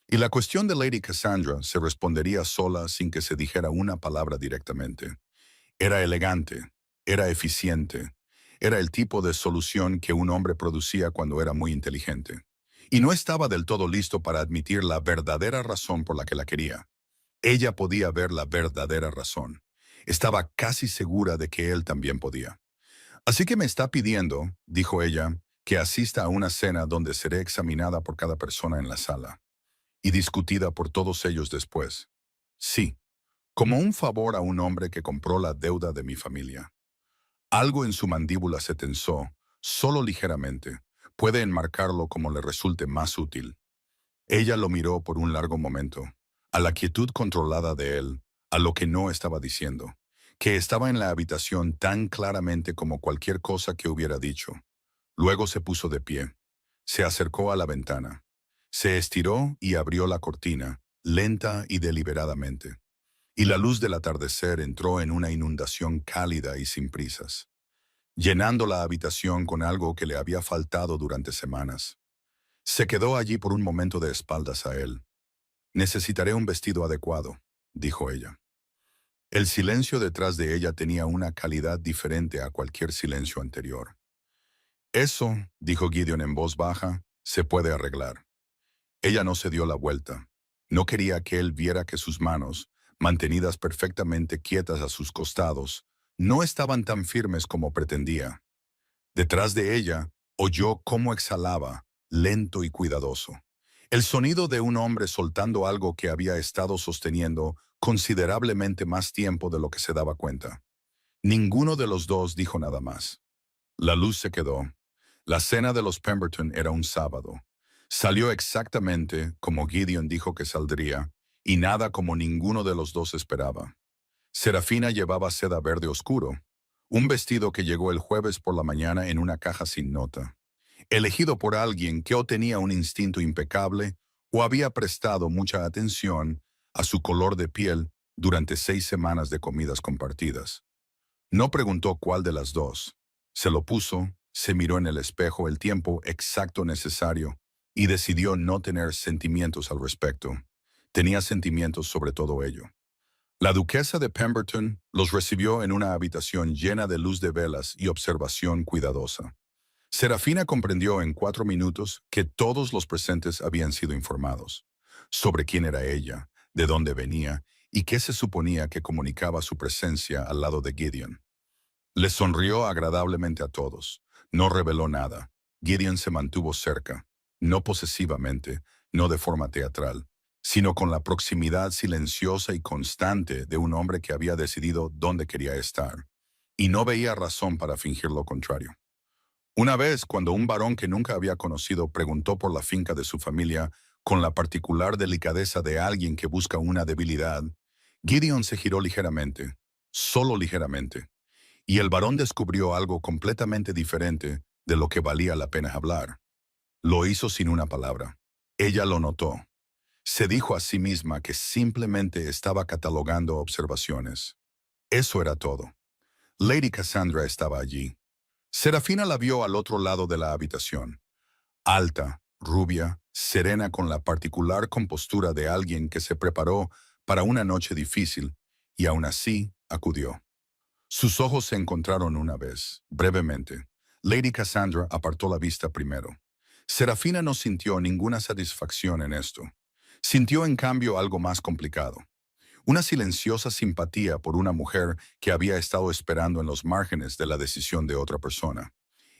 Y la cuestión de Lady Cassandra se respondería sola sin que se dijera una palabra directamente. Era elegante, era eficiente, era el tipo de solución que un hombre producía cuando era muy inteligente. Y no estaba del todo listo para admitir la verdadera razón por la que la quería. Ella podía ver la verdadera razón. Estaba casi segura de que él también podía. Así que me está pidiendo, dijo ella, que asista a una cena donde seré examinada por cada persona en la sala y discutida por todos ellos después. Sí, como un favor a un hombre que compró la deuda de mi familia. Algo en su mandíbula se tensó, solo ligeramente. Puede enmarcarlo como le resulte más útil. Ella lo miró por un largo momento, a la quietud controlada de él, a lo que no estaba diciendo, que estaba en la habitación tan claramente como cualquier cosa que hubiera dicho. Luego se puso de pie, se acercó a la ventana, se estiró y abrió la cortina, lenta y deliberadamente, y la luz del atardecer entró en una inundación cálida y sin prisas, llenando la habitación con algo que le había faltado durante semanas. Se quedó allí por un momento de espaldas a él. Necesitaré un vestido adecuado, dijo ella. El silencio detrás de ella tenía una calidad diferente a cualquier silencio anterior. Eso, dijo Gideon en voz baja, se puede arreglar. Ella no se dio la vuelta. No quería que él viera que sus manos, mantenidas perfectamente quietas a sus costados, no estaban tan firmes como pretendía. Detrás de ella, oyó cómo exhalaba, lento y cuidadoso. El sonido de un hombre soltando algo que había estado sosteniendo considerablemente más tiempo de lo que se daba cuenta. Ninguno de los dos dijo nada más. La luz se quedó. La cena de los Pemberton era un sábado. Salió exactamente como Gideon dijo que saldría, y nada como ninguno de los dos esperaba. Serafina llevaba seda verde oscuro, un vestido que llegó el jueves por la mañana en una caja sin nota, elegido por alguien que o tenía un instinto impecable o había prestado mucha atención a su color de piel durante 6 semanas de comidas compartidas. No preguntó cuál de las dos. Se lo puso, se miró en el espejo el tiempo exacto necesario y decidió no tener sentimientos al respecto. Tenía sentimientos sobre todo ello. La duquesa de Pemberton los recibió en una habitación llena de luz de velas y observación cuidadosa. Serafina comprendió en 4 minutos que todos los presentes habían sido informados sobre quién era ella, de dónde venía y qué se suponía que comunicaba su presencia al lado de Gideon. Les sonrió agradablemente a todos. No reveló nada. Gideon se mantuvo cerca, no posesivamente, no de forma teatral, sino con la proximidad silenciosa y constante de un hombre que había decidido dónde quería estar, y no veía razón para fingir lo contrario. Una vez, cuando un varón que nunca había conocido preguntó por la finca de su familia con la particular delicadeza de alguien que busca una debilidad, Gideon se giró ligeramente, solo ligeramente, y el varón descubrió algo completamente diferente de lo que valía la pena hablar. Lo hizo sin una palabra. Ella lo notó. Se dijo a sí misma que simplemente estaba catalogando observaciones. Eso era todo. Lady Cassandra estaba allí. Serafina la vio al otro lado de la habitación. Alta, rubia, serena con la particular compostura de alguien que se preparó para una noche difícil y aún así acudió. Sus ojos se encontraron una vez, brevemente. Lady Cassandra apartó la vista primero. Serafina no sintió ninguna satisfacción en esto. Sintió en cambio algo más complicado. Una silenciosa simpatía por una mujer que había estado esperando en los márgenes de la decisión de otra persona,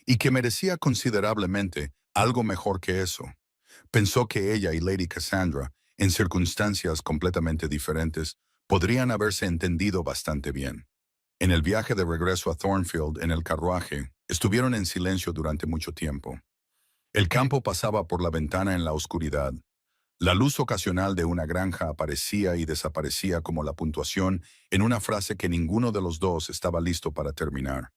y que merecía considerablemente algo mejor que eso. Pensó que ella y Lady Cassandra, en circunstancias completamente diferentes, podrían haberse entendido bastante bien. En el viaje de regreso a Thornfield en el carruaje, estuvieron en silencio durante mucho tiempo. El campo pasaba por la ventana en la oscuridad. La luz ocasional de una granja aparecía y desaparecía como la puntuación en una frase que ninguno de los dos estaba listo para terminar.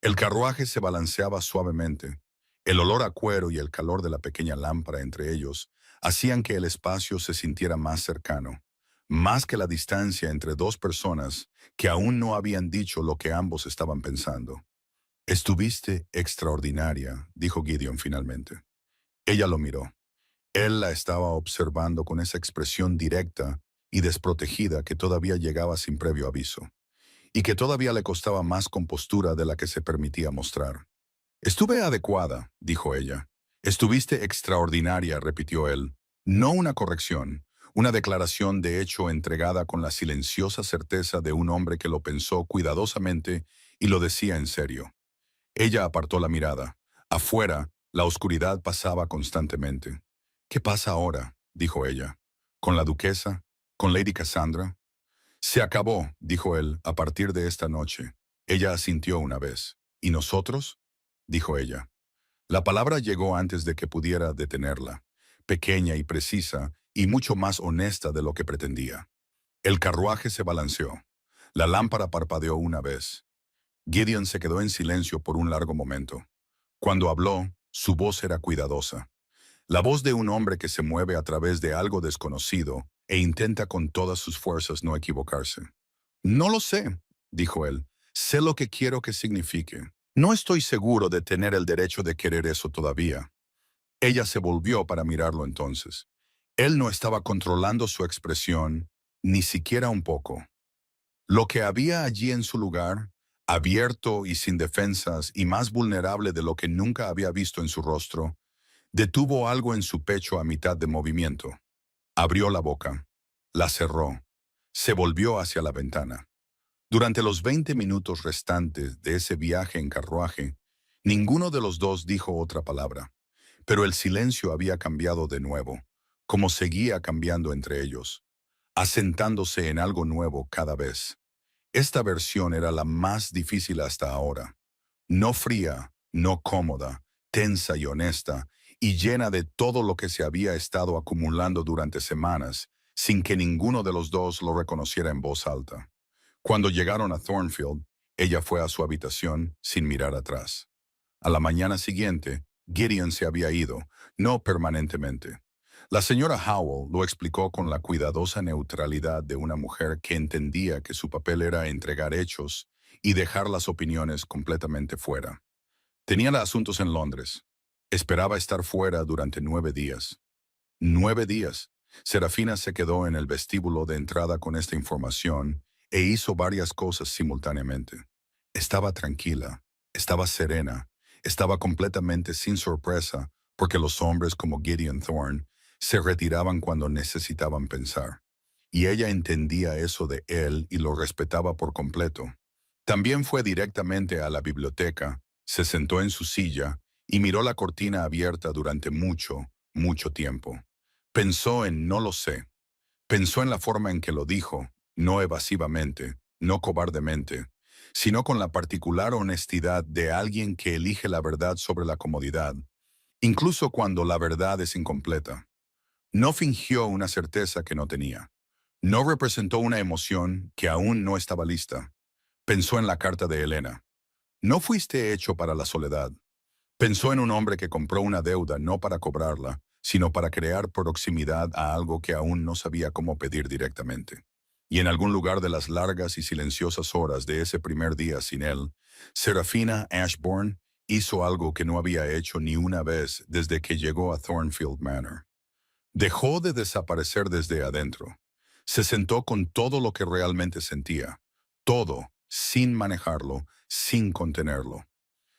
El carruaje se balanceaba suavemente. El olor a cuero y el calor de la pequeña lámpara entre ellos hacían que el espacio se sintiera más cercano, más que la distancia entre dos personas que aún no habían dicho lo que ambos estaban pensando. Estuviste extraordinaria, dijo Gideon finalmente. Ella lo miró. Él la estaba observando con esa expresión directa y desprotegida que todavía llegaba sin previo aviso, y que todavía le costaba más compostura de la que se permitía mostrar. Estuve adecuada, dijo ella. Estuviste extraordinaria, repitió él. No una corrección, una declaración de hecho entregada con la silenciosa certeza de un hombre que lo pensó cuidadosamente y lo decía en serio. Ella apartó la mirada. Afuera, la oscuridad pasaba constantemente. ¿Qué pasa ahora?, dijo ella. ¿Con la duquesa? ¿Con Lady Cassandra? Se acabó, dijo él, a partir de esta noche. Ella asintió una vez. ¿Y nosotros?, dijo ella. La palabra llegó antes de que pudiera detenerla, pequeña y precisa, y mucho más honesta de lo que pretendía. El carruaje se balanceó. La lámpara parpadeó una vez. Gideon se quedó en silencio por un largo momento. Cuando habló, su voz era cuidadosa. La voz de un hombre que se mueve a través de algo desconocido e intenta con todas sus fuerzas no equivocarse. No lo sé, dijo él. Sé lo que quiero que signifique. No estoy seguro de tener el derecho de querer eso todavía. Ella se volvió para mirarlo entonces. Él no estaba controlando su expresión, ni siquiera un poco. Lo que había allí en su lugar, abierto y sin defensas y más vulnerable de lo que nunca había visto en su rostro, detuvo algo en su pecho a mitad de movimiento. Abrió la boca, la cerró, se volvió hacia la ventana. Durante los 20 minutos restantes de ese viaje en carruaje, ninguno de los dos dijo otra palabra, pero el silencio había cambiado de nuevo, como seguía cambiando entre ellos, asentándose en algo nuevo cada vez. Esta versión era la más difícil hasta ahora. No fría, no cómoda, tensa y honesta, y llena de todo lo que se había estado acumulando durante semanas, sin que ninguno de los dos lo reconociera en voz alta. Cuando llegaron a Thornfield, ella fue a su habitación sin mirar atrás. A la mañana siguiente, Gideon se había ido, no permanentemente. La señora Howell lo explicó con la cuidadosa neutralidad de una mujer que entendía que su papel era entregar hechos y dejar las opiniones completamente fuera. Tenía asuntos en Londres. Esperaba estar fuera durante 9 días. 9 días. Serafina se quedó en el vestíbulo de entrada con esta información e hizo varias cosas simultáneamente. Estaba tranquila, estaba serena, estaba completamente sin sorpresa porque los hombres como Gideon Thorne se retiraban cuando necesitaban pensar. Y ella entendía eso de él y lo respetaba por completo. También fue directamente a la biblioteca, se sentó en su silla y miró la cortina abierta durante mucho, mucho tiempo. Pensó en no lo sé. Pensó en la forma en que lo dijo, no evasivamente, no cobardemente, sino con la particular honestidad de alguien que elige la verdad sobre la comodidad, incluso cuando la verdad es incompleta. No fingió una certeza que no tenía. No representó una emoción que aún no estaba lista. Pensó en la carta de Helena. No fuiste hecho para la soledad. Pensó en un hombre que compró una deuda no para cobrarla, sino para crear proximidad a algo que aún no sabía cómo pedir directamente. Y en algún lugar de las largas y silenciosas horas de ese primer día sin él, Serafina Ashbourne hizo algo que no había hecho ni una vez desde que llegó a Thornfield Manor. Dejó de desaparecer desde adentro. Se sentó con todo lo que realmente sentía, todo, sin manejarlo, sin contenerlo,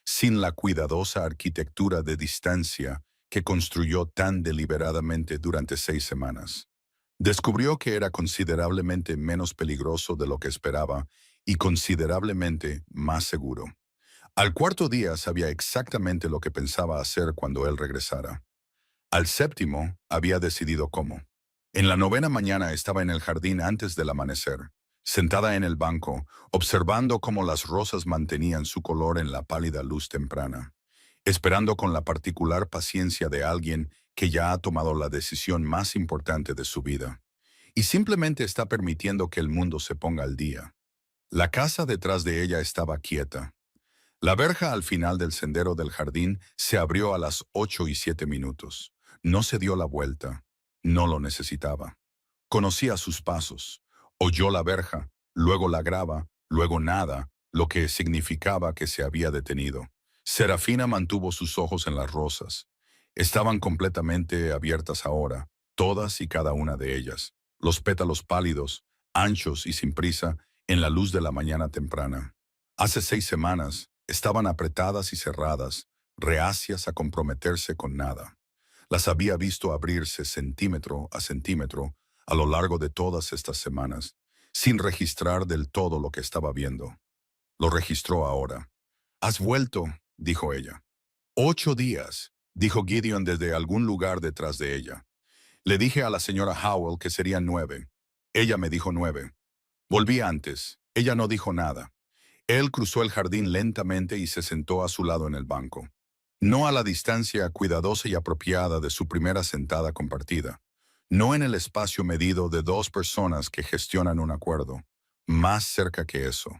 sin la cuidadosa arquitectura de distancia que construyó tan deliberadamente durante 6 semanas. Descubrió que era considerablemente menos peligroso de lo que esperaba y considerablemente más seguro. Al cuarto día sabía exactamente lo que pensaba hacer cuando él regresara. Al séptimo había decidido cómo. En la 9ª mañana estaba en el jardín antes del amanecer, sentada en el banco, observando cómo las rosas mantenían su color en la pálida luz temprana, esperando con la particular paciencia de alguien que ya ha tomado la decisión más importante de su vida, y simplemente está permitiendo que el mundo se ponga al día. La casa detrás de ella estaba quieta. La verja al final del sendero del jardín se abrió a las 8:07. No se dio la vuelta. No lo necesitaba. Conocía sus pasos. Oyó la verja, luego la grava, luego nada, lo que significaba que se había detenido. Serafina mantuvo sus ojos en las rosas. Estaban completamente abiertas ahora, todas y cada una de ellas, los pétalos pálidos, anchos y sin prisa, en la luz de la mañana temprana. Hace 6 semanas, estaban apretadas y cerradas, reacias a comprometerse con nada. Las había visto abrirse centímetro a centímetro a lo largo de todas estas semanas, sin registrar del todo lo que estaba viendo. Lo registró ahora. «Has vuelto», dijo ella. «8 días», dijo Gideon desde algún lugar detrás de ella. «Le dije a la señora Howell que serían 9. Ella me dijo 9. Volví antes. Ella no dijo nada». Él cruzó el jardín lentamente y se sentó a su lado en el banco. No a la distancia cuidadosa y apropiada de su primera sentada compartida. No en el espacio medido de dos personas que gestionan un acuerdo. Más cerca que eso.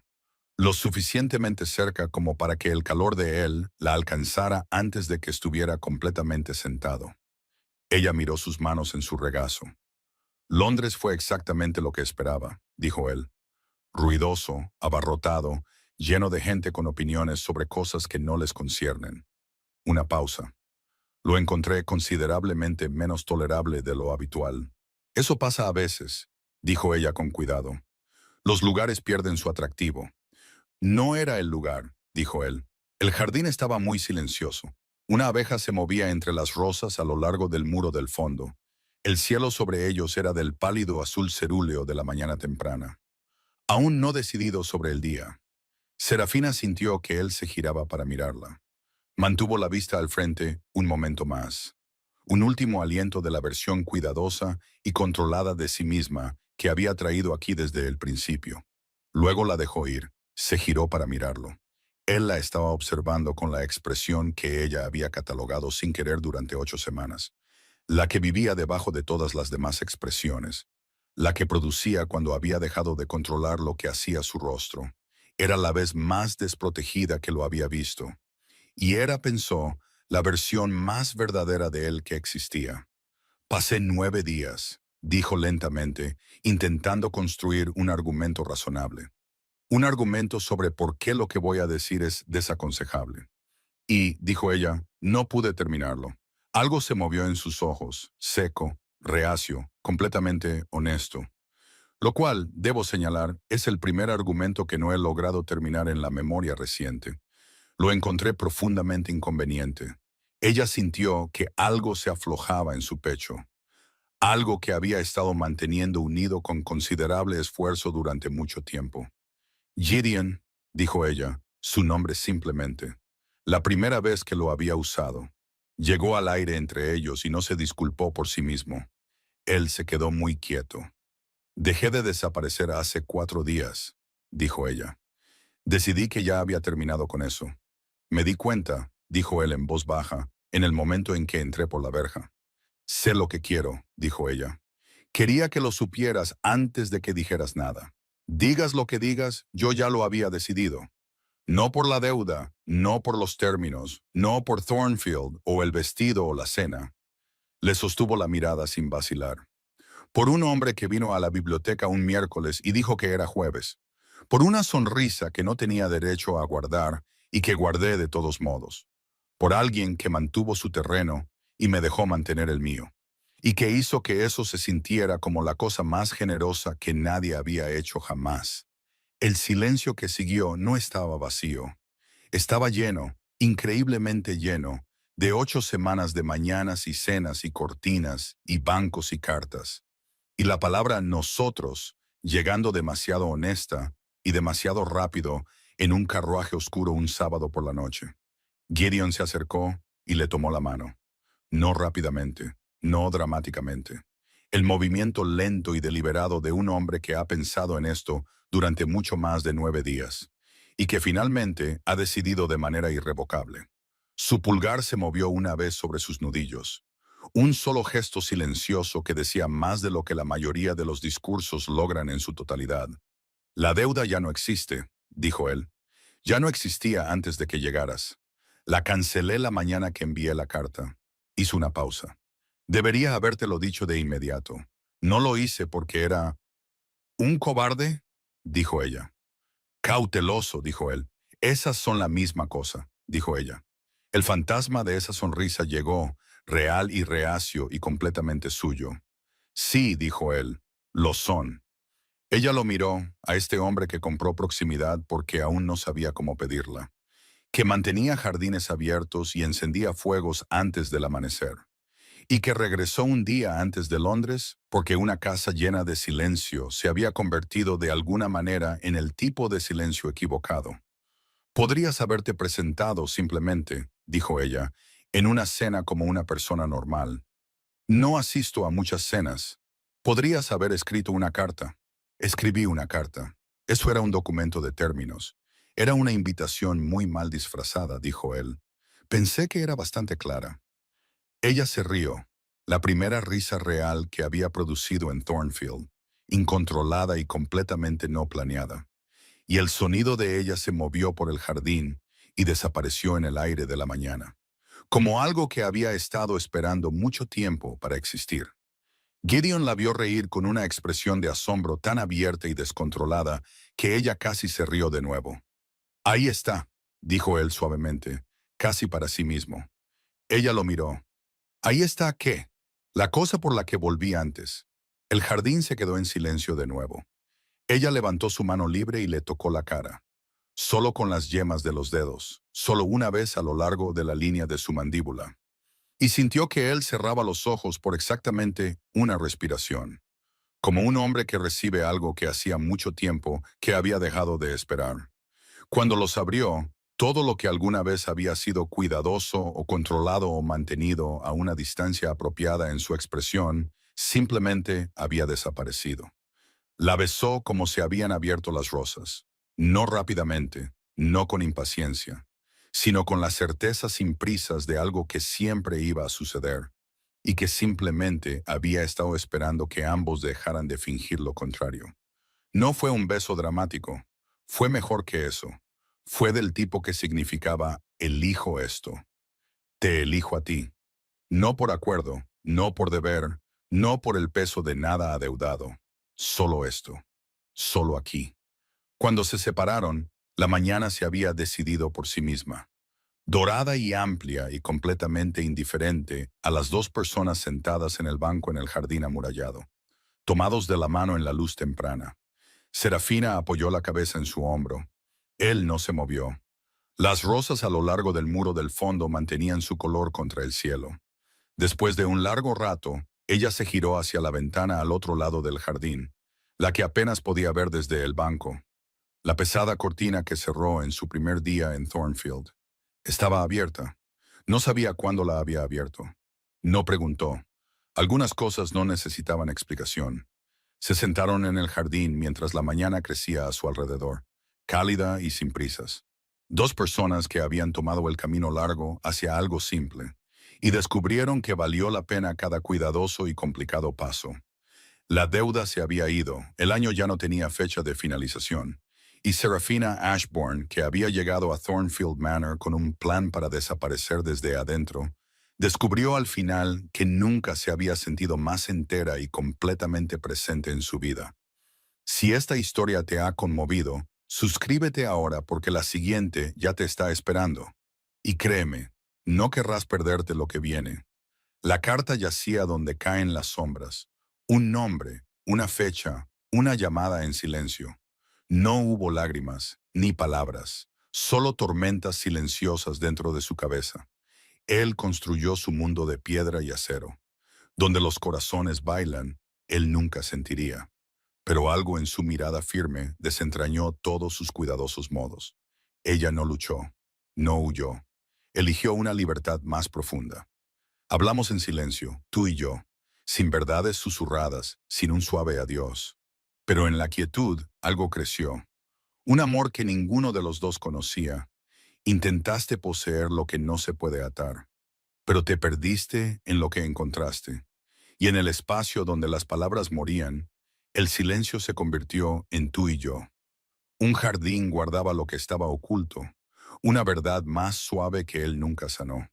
Lo suficientemente cerca como para que el calor de él la alcanzara antes de que estuviera completamente sentado. Ella miró sus manos en su regazo. «Londres fue exactamente lo que esperaba», dijo él. «Ruidoso, abarrotado, lleno de gente con opiniones sobre cosas que no les conciernen». Una pausa. «Lo encontré considerablemente menos tolerable de lo habitual». «Eso pasa a veces», dijo ella con cuidado. «Los lugares pierden su atractivo». «No era el lugar», dijo él. El jardín estaba muy silencioso. Una abeja se movía entre las rosas a lo largo del muro del fondo. El cielo sobre ellos era del pálido azul cerúleo de la mañana temprana. Aún no decidido sobre el día, Serafina sintió que él se giraba para mirarla. Mantuvo la vista al frente un momento más. Un último aliento de la versión cuidadosa y controlada de sí misma que había traído aquí desde el principio. Luego la dejó ir. Se giró para mirarlo. Él la estaba observando con la expresión que ella había catalogado sin querer durante 8 semanas. La que vivía debajo de todas las demás expresiones. La que producía cuando había dejado de controlar lo que hacía su rostro. Era la vez más desprotegida que lo había visto. Y era, pensó, la versión más verdadera de él que existía. «Pasé 9 días», dijo lentamente, intentando construir un argumento razonable. Un argumento sobre por qué lo que voy a decir es desaconsejable. «Y», dijo ella, «no pude terminarlo». Algo se movió en sus ojos, seco, reacio, completamente honesto. Lo cual, debo señalar, es el primer argumento que no he logrado terminar en la memoria reciente. Lo encontré profundamente inconveniente. Ella sintió que algo se aflojaba en su pecho. Algo que había estado manteniendo unido con considerable esfuerzo durante mucho tiempo. «Gideon», dijo ella, su nombre simplemente. La primera vez que lo había usado. Llegó al aire entre ellos y no se disculpó por sí mismo. Él se quedó muy quieto. «Dejé de desaparecer hace 4 días», dijo ella. «Decidí que ya había terminado con eso. Me di cuenta», dijo él en voz baja, en el momento en que entré por la verja. «Sé lo que quiero», dijo ella. «Quería que lo supieras antes de que dijeras nada. Digas lo que digas, yo ya lo había decidido. No por la deuda, no por los términos, no por Thornfield o el vestido o la cena». Le sostuvo la mirada sin vacilar. «Por un hombre que vino a la biblioteca un miércoles y dijo que era jueves. Por una sonrisa que no tenía derecho a guardar y que guardé de todos modos. Por alguien que mantuvo su terreno y me dejó mantener el mío. Y que hizo que eso se sintiera como la cosa más generosa que nadie había hecho jamás». El silencio que siguió no estaba vacío. Estaba lleno, increíblemente lleno, de 8 semanas de mañanas y cenas y cortinas y bancos y cartas. Y la palabra nosotros, llegando demasiado honesta y demasiado rápido en un carruaje oscuro un sábado por la noche. Gideon se acercó y le tomó la mano. No rápidamente, no dramáticamente. El movimiento lento y deliberado de un hombre que ha pensado en esto durante mucho más de 9 días y que finalmente ha decidido de manera irrevocable. Su pulgar se movió una vez sobre sus nudillos. Un solo gesto silencioso que decía más de lo que la mayoría de los discursos logran en su totalidad. «La deuda ya no existe», dijo él. «Ya no existía antes de que llegaras. La cancelé la mañana que envié la carta». Hizo una pausa. «Debería habértelo dicho de inmediato. No lo hice porque era...» «¿Un cobarde?», dijo ella. Cauteloso, dijo él. Esas son la misma cosa, dijo ella. El fantasma de esa sonrisa llegó, real y reacio y completamente suyo. Sí, dijo él, lo son. Ella lo miró, a este hombre que compró proximidad porque aún no sabía cómo pedirla, que mantenía jardines abiertos y encendía fuegos antes del amanecer, y que regresó un día antes de Londres porque una casa llena de silencio se había convertido de alguna manera en el tipo de silencio equivocado. Podrías haberte presentado simplemente, dijo ella, en una cena como una persona normal. No asisto a muchas cenas. Podrías haber escrito una carta. Escribí una carta. Eso era un documento de términos. Era una invitación muy mal disfrazada, dijo él. Pensé que era bastante clara. Ella se rió, la primera risa real que había producido en Thornfield, incontrolada y completamente no planeada. Y el sonido de ella se movió por el jardín y desapareció en el aire de la mañana, como algo que había estado esperando mucho tiempo para existir. Gideon la vio reír con una expresión de asombro tan abierta y descontrolada que ella casi se rió de nuevo. Ahí está, dijo él suavemente, casi para sí mismo. Ella lo miró. Ahí está, ¿qué? La cosa por la que volví antes. El jardín se quedó en silencio de nuevo. Ella levantó su mano libre y le tocó la cara. Solo con las yemas de los dedos, solo una vez a lo largo de la línea de su mandíbula. Y sintió que él cerraba los ojos por exactamente una respiración, como un hombre que recibe algo que hacía mucho tiempo que había dejado de esperar. Cuando los abrió, todo lo que alguna vez había sido cuidadoso o controlado o mantenido a una distancia apropiada en su expresión, simplemente había desaparecido. La besó como se habían abierto las rosas, no rápidamente, no con impaciencia, sino con la certeza sin prisas de algo que siempre iba a suceder y que simplemente había estado esperando que ambos dejaran de fingir lo contrario. No fue un beso dramático, fue mejor que eso. Fue del tipo que significaba elijo esto, te elijo a ti. No por acuerdo, no por deber, no por el peso de nada adeudado. Solo esto, solo aquí. Cuando se separaron, la mañana se había decidido por sí misma. Dorada y amplia y completamente indiferente a las dos personas sentadas en el banco en el jardín amurallado, tomados de la mano en la luz temprana. Serafina apoyó la cabeza en su hombro. Él no se movió. Las rosas a lo largo del muro del fondo mantenían su color contra el cielo. Después de un largo rato, ella se giró hacia la ventana al otro lado del jardín, la que apenas podía ver desde el banco. La pesada cortina que cerró en su primer día en Thornfield estaba abierta. No sabía cuándo la había abierto. No preguntó. Algunas cosas no necesitaban explicación. Se sentaron en el jardín mientras la mañana crecía a su alrededor, cálida y sin prisas. Dos personas que habían tomado el camino largo hacia algo simple y descubrieron que valió la pena cada cuidadoso y complicado paso. La deuda se había ido, el año ya no tenía fecha de finalización, y Serafina Ashbourne, que había llegado a Thornfield Manor con un plan para desaparecer desde adentro, descubrió al final que nunca se había sentido más entera y completamente presente en su vida. Si esta historia te ha conmovido, suscríbete ahora porque la siguiente ya te está esperando. Y créeme, no querrás perderte lo que viene. La carta yacía donde caen las sombras. Un nombre, una fecha, una llamada en silencio. No hubo lágrimas, ni palabras, solo tormentas silenciosas dentro de su cabeza. Él construyó su mundo de piedra y acero. Donde los corazones bailan, él nunca sentiría. Pero algo en su mirada firme desentrañó todos sus cuidadosos modos. Ella no luchó, no huyó. Eligió una libertad más profunda. Hablamos en silencio, tú y yo, sin verdades susurradas, sin un suave adiós. Pero en la quietud algo creció. Un amor que ninguno de los dos conocía. Intentaste poseer lo que no se puede atar, pero te perdiste en lo que encontraste. Y en el espacio donde las palabras morían, el silencio se convirtió en tú y yo. Un jardín guardaba lo que estaba oculto, una verdad más suave que él nunca sanó.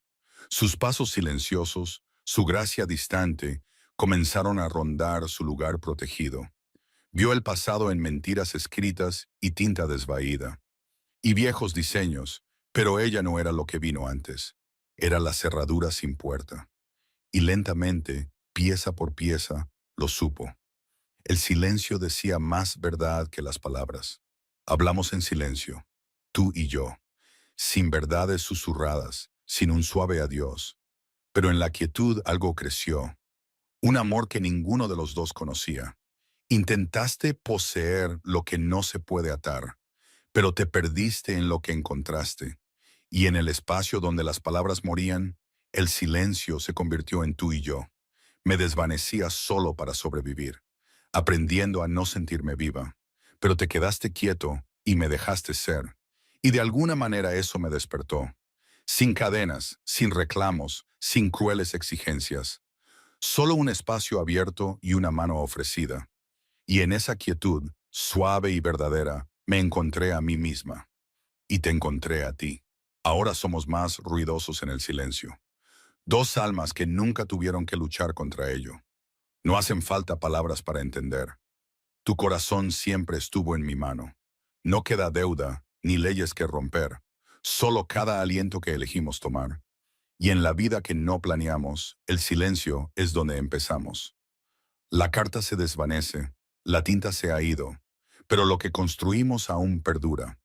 Sus pasos silenciosos, su gracia distante, comenzaron a rondar su lugar protegido. Vio el pasado en mentiras escritas y tinta desvaída, y viejos diseños, pero ella no era lo que vino antes. Era la cerradura sin puerta. Y lentamente, pieza por pieza, lo supo. El silencio decía más verdad que las palabras. Hablamos en silencio, tú y yo, sin verdades susurradas, sin un suave adiós. Pero en la quietud algo creció, un amor que ninguno de los dos conocía. Intentaste poseer lo que no se puede atar, pero te perdiste en lo que encontraste. Y en el espacio donde las palabras morían, el silencio se convirtió en tú y yo. Me desvanecía solo para sobrevivir, aprendiendo a no sentirme viva. Pero te quedaste quieto y me dejaste ser. Y de alguna manera eso me despertó. Sin cadenas, sin reclamos, sin crueles exigencias. Solo un espacio abierto y una mano ofrecida. Y en esa quietud, suave y verdadera, me encontré a mí misma. Y te encontré a ti. Ahora somos más ruidosos en el silencio. Dos almas que nunca tuvieron que luchar contra ello. No hacen falta palabras para entender. Tu corazón siempre estuvo en mi mano. No queda deuda ni leyes que romper, solo cada aliento que elegimos tomar. Y en la vida que no planeamos, el silencio es donde empezamos. La carta se desvanece, la tinta se ha ido, pero lo que construimos aún perdura.